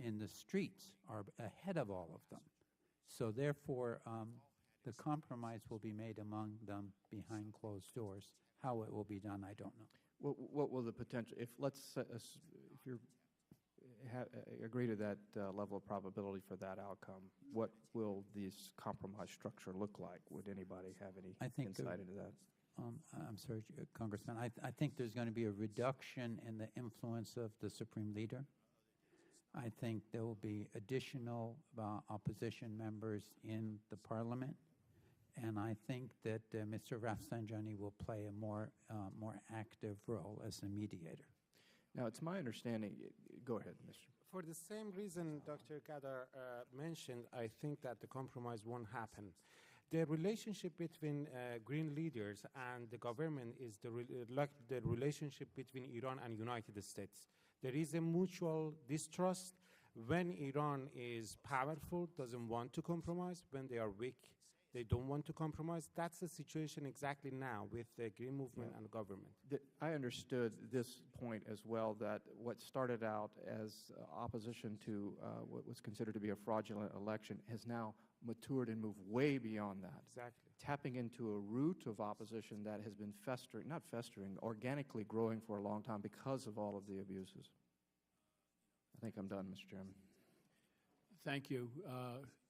in the streets are ahead of all of them. So therefore, the compromise will be made among them behind closed doors. How it will be done, I don't know. What will the potential, if you agree to that level of probability for that outcome, what will this compromise structure look like? Would anybody have any insight into that? I'm sorry, Congressman. I think there's going to be a reduction in the influence of the Supreme Leader. I think there will be additional opposition members in the Parliament. And I think that Mr. Rafsanjani will play a more active role as a mediator. Now, it's my understanding. Go ahead, Mr. For the same reason Dr. Ghadar mentioned, I think that the compromise won't happen. The relationship between Green leaders and the government is like the relationship between Iran and United States. There is a mutual distrust. When Iran is powerful, doesn't want to compromise. When they are weak, they don't want to compromise. That's the situation exactly now with the Green movement and the government. I understood this point as well, that what started out as opposition to what was considered to be a fraudulent election has now matured and moved way beyond that. Exactly. Tapping into a root of opposition that has been organically growing for a long time because of all of the abuses. I think I'm done, Mr. Chairman. Thank you.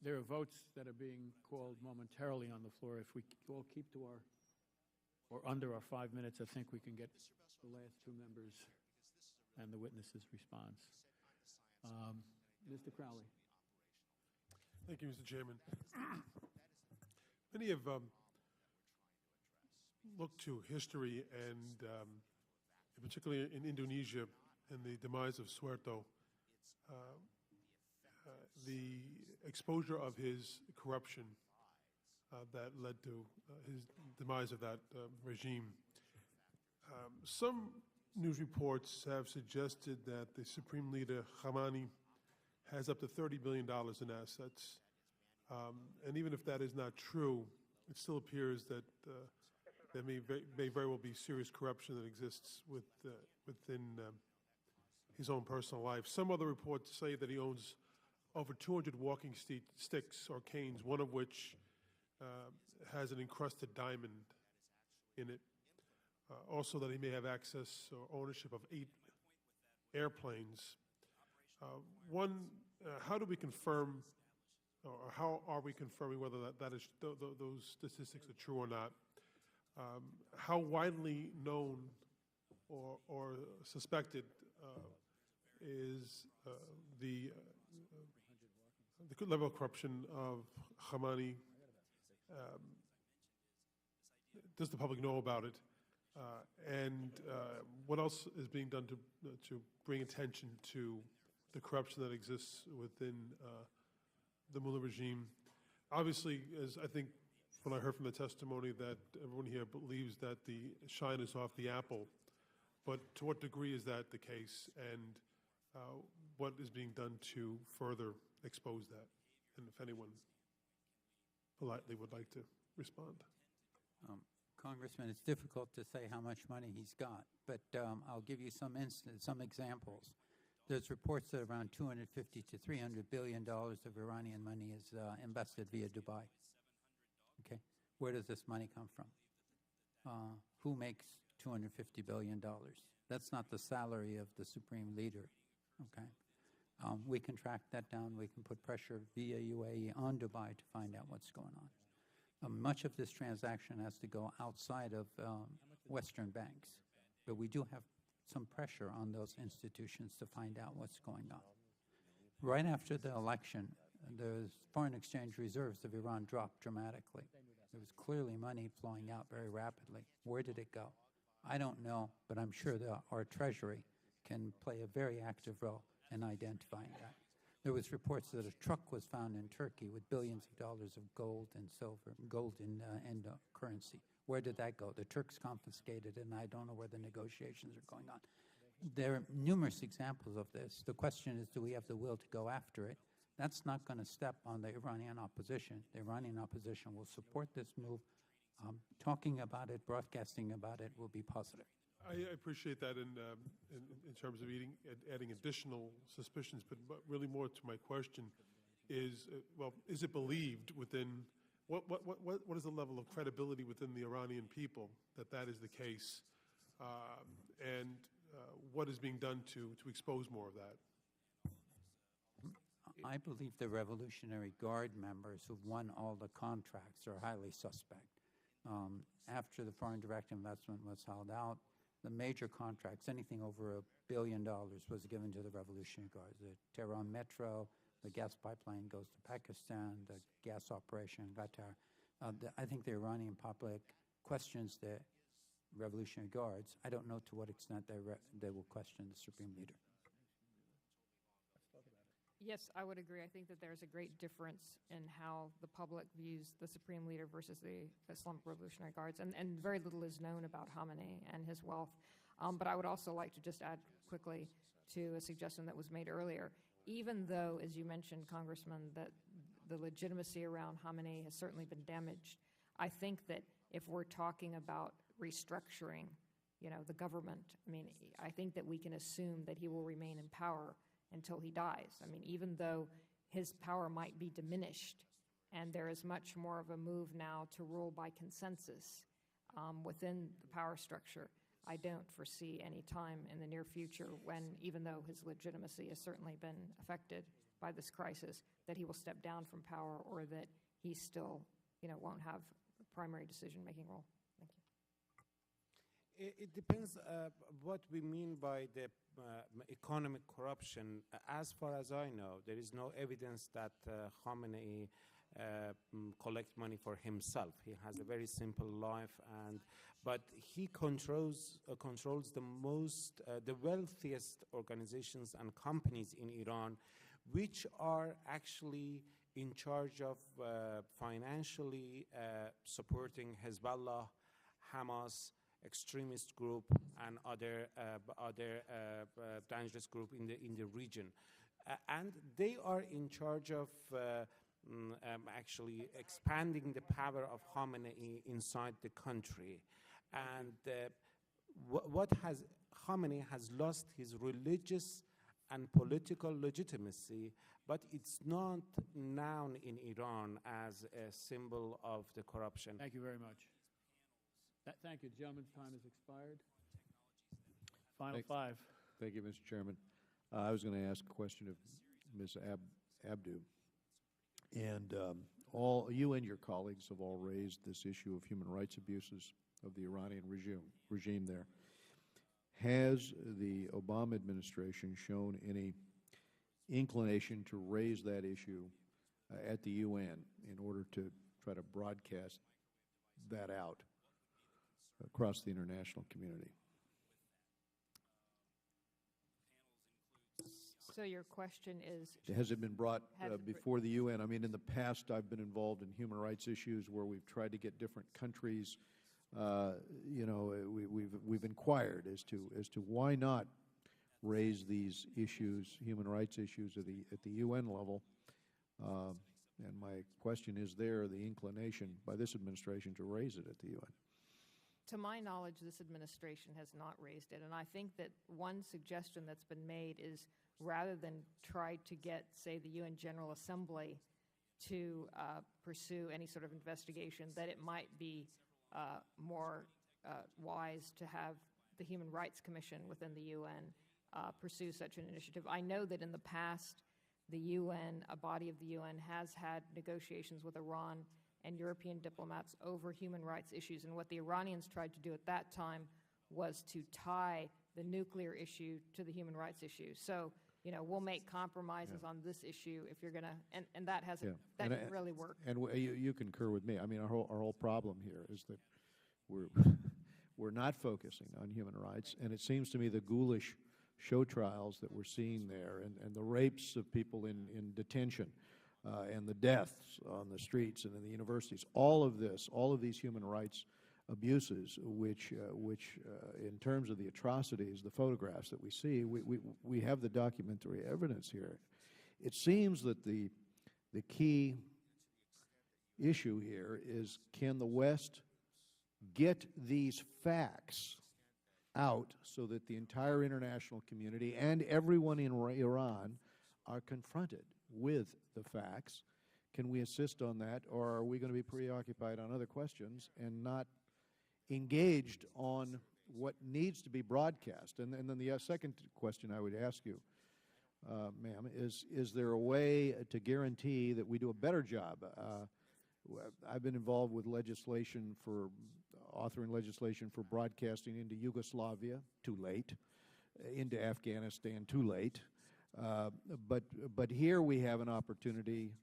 There are votes that are being called momentarily on the floor. If we all keep to under our 5 minutes, I think we can get the last two members and the witnesses' response. Mr. Crowley. Thank you, Mr. Chairman. Many have looked to history and particularly in Indonesia and the demise of Suharto, the exposure of his corruption that led to his demise of that regime. Some news reports have suggested that the Supreme Leader Khamenei has up to $30 billion in assets. And even if that is not true, it still appears that there may very well be serious corruption that exists within his own personal life. Some other reports say that he owns over 200 walking sticks or canes, one of which has an encrusted diamond in it. Also that he may have access or ownership of 8 airplanes. How do we confirm, or how are we confirming whether those statistics are true or not? How widely known or suspected is the level of corruption of Khamenei? Does the public know about it? And what else is being done to bring attention to the corruption that exists within the Mullah regime? Obviously, as I think when I heard from the testimony, that everyone here believes that the shine is off the apple. But to what degree is that the case, and what is being done to further expose that? And if anyone politely would like to respond. Congressman, it's difficult to say how much money he's got, but I'll give you some examples. There's reports that around $250 to $300 billion of Iranian money is invested via Dubai. Okay, where does this money come from? Who makes $250 billion? That's not the salary of the Supreme Leader. Okay, we can track that down. We can put pressure via UAE on Dubai to find out what's going on. Much of this transaction has to go outside of Western banks, but we do have some pressure on those institutions to find out what's going on. Right after the election, the foreign exchange reserves of Iran dropped dramatically. There was clearly money flowing out very rapidly. Where did it go? I don't know, but I'm sure that our Treasury can play a very active role in identifying that. There was reports that a truck was found in Turkey with billions of dollars of gold and silver, gold in currency. Where did that go? The Turks confiscated it, and I don't know where the negotiations are going on. There are numerous examples of this. The question is, do we have the will to go after it? That's not going to step on the Iranian opposition. The Iranian opposition will support this move. Talking about it, broadcasting about it will be positive. I appreciate that in terms of adding additional suspicions, but really more to my question is, well, is it believed within, what is the level of credibility within the Iranian people that that is the case? And what is being done to expose more of that? I believe the Revolutionary Guard members who've won all the contracts are highly suspect. After the foreign direct investment was held out, the major contracts, anything over $1 billion, was given to the Revolutionary Guard. The Tehran Metro, the gas pipeline goes to Pakistan, the gas operation in Ghadar. I think the Iranian public questions the Revolutionary Guards. I don't know to what extent they will question the Supreme Leader. Yes, I would agree. I think that there's a great difference in how the public views the Supreme Leader versus the Islamic Revolutionary Guards, and very little is known about Khamenei and his wealth. But I would also like to just add quickly to a suggestion that was made earlier. Even though, as you mentioned, Congressman, that the legitimacy around Khamenei has certainly been damaged, I think that if we're talking about restructuring, the government, I think that we can assume that he will remain in power until he dies. Even though his power might be diminished, and there is much more of a move now to rule by consensus within the power structure, I don't foresee any time in the near future when, even though his legitimacy has certainly been affected by this crisis, that he will step down from power or that he still, won't have a primary decision-making role. Thank you. It depends what we mean by the economic corruption. As far as I know, there is no evidence that Khamenei collect money for himself. He has a very simple life, but he controls the wealthiest organizations and companies in Iran, which are actually in charge of financially supporting Hezbollah, Hamas, extremist group, and other dangerous group in the region, and they are in charge of actually expanding the power of Khamenei inside the country. And Khamenei has lost his religious and political legitimacy, but it's not known in Iran as a symbol of the corruption. Thank you very much. Thank you. The gentleman's time has expired. Final five. Thank you, Mr. Chairman. I was going to ask a question of Ms. Abdo. And you and your colleagues have all raised this issue of human rights abuses of the Iranian regime there. Has the Obama administration shown any inclination to raise that issue at the UN in order to try to broadcast that out across the international community? So your question is... Has it been brought before the UN? In the past, I've been involved in human rights issues where we've tried to get different countries. We've inquired as to why not raise these issues, human rights issues, at the UN level. And my question is, there the inclination by this administration to raise it at the UN? To my knowledge, this administration has not raised it. And I think that one suggestion that's been made is, rather than try to get, say, the UN General Assembly to pursue any sort of investigation, that it might be more wise to have the Human Rights Commission within the UN pursue such an initiative. I know that in the past, the UN, a body of the UN, has had negotiations with Iran and European diplomats over human rights issues. And what the Iranians tried to do at that time was to tie the nuclear issue to the human rights issue. So, we'll make compromises on this issue if you're going to, and that hasn't, that didn't really work. And you concur with me. Our whole problem here is that we're not focusing on human rights, and it seems to me the ghoulish show trials that we're seeing there, and the rapes of people in detention, and the deaths on the streets and in the universities, all of these human rights abuses, which in terms of the atrocities, the photographs that we see, we have the documentary evidence here. It seems that the key issue here is, can the West get these facts out so that the entire international community and everyone in Iran are confronted with the facts? Can we assist on that, or are we going to be preoccupied on other questions and not engaged on what needs to be broadcast? And then the second question I would ask you, ma'am, is there a way to guarantee that we do a better job? I've been involved with legislation for authoring legislation for broadcasting into Yugoslavia, too late, into Afghanistan, too late. But here we have an opportunity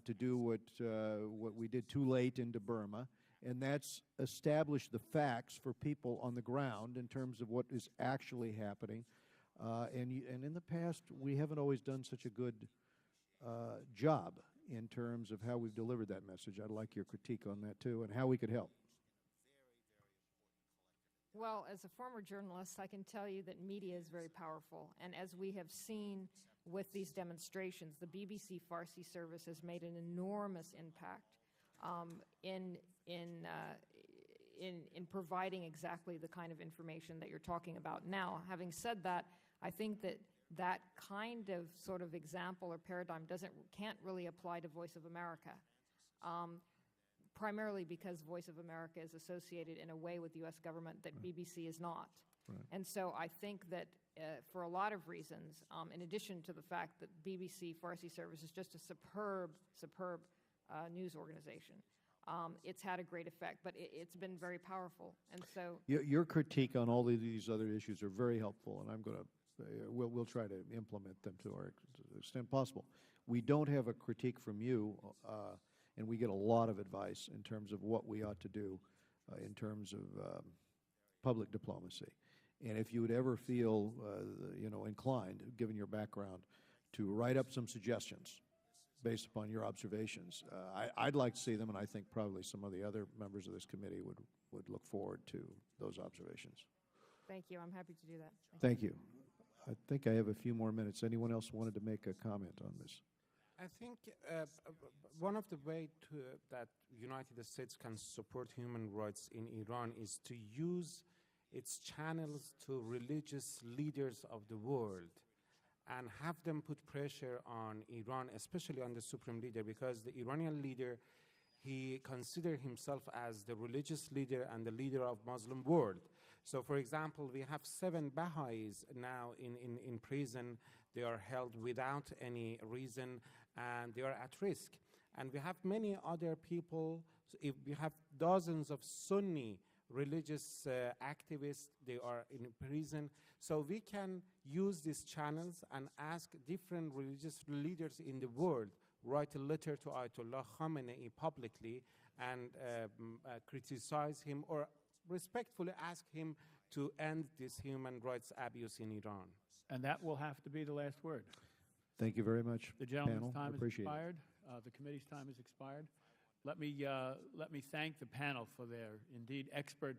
to do what we did too late into Burma, and that's establish the facts for people on the ground in terms of what is actually happening. And in the past, we haven't always done such a good job in terms of how we've delivered that message. I'd like your critique on that, too, and how we could help. Well, as a former journalist, I can tell you that media is very powerful. And as we have seen with these demonstrations, the BBC Farsi service has made an enormous impact in providing exactly the kind of information that you're talking about. Now, having said that, I think that that kind of sort of example or paradigm can't really apply to Voice of America, primarily because Voice of America is associated in a way with the U.S. government that BBC is not. Right. And so I think that for a lot of reasons, in addition to the fact that BBC Farsi service is just a superb news organization, it's had a great effect, but it's been very powerful. And so your critique on all of these other issues are very helpful, and I'm going to we'll try to implement them to our extent possible. We don't have a critique from you, and we get a lot of advice in terms of what we ought to do in terms of public diplomacy. And if you would ever feel, inclined, given your background, to write up some suggestions based upon your observations, I'd like to see them, and I think probably some of the other members of this committee would look forward to those observations. Thank you. I'm happy to do that. Thank you. I think I have a few more minutes. Anyone else wanted to make a comment on this? I think one of the ways that United States can support human rights in Iran is to use its channels to religious leaders of the world and have them put pressure on Iran, especially on the supreme leader, because the Iranian leader, he considers himself as the religious leader and the leader of Muslim world. So, for example, we have 7 Baha'is now in prison. They are held without any reason, and they are at risk. And we have many other people. If we have dozens of Sunni religious activists, they are in prison. So we can use these channels and ask different religious leaders in the world, write a letter to Ayatollah Khamenei publicly and criticize him or respectfully ask him to end this human rights abuse in Iran. And that will have to be the last word. Thank you very much, the gentleman's panel. time has Appreciate expired. The committee's time has expired. Let me thank the panel for their indeed expert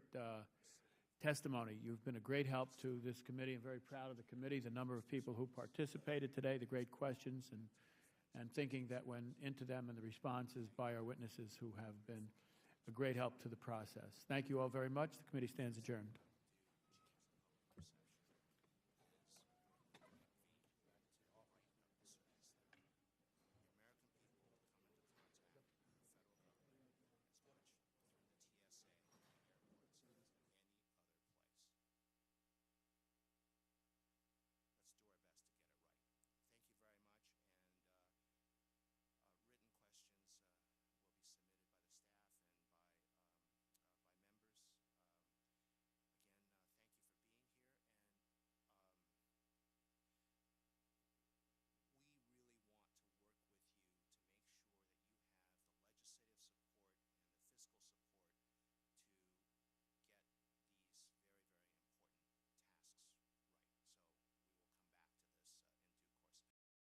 testimony. You've been a great help to this committee. I'm very proud of the committee, the number of people who participated today, the great questions, and thinking that went into them, and the responses by our witnesses who have been a great help to the process. Thank you all very much. The committee stands adjourned.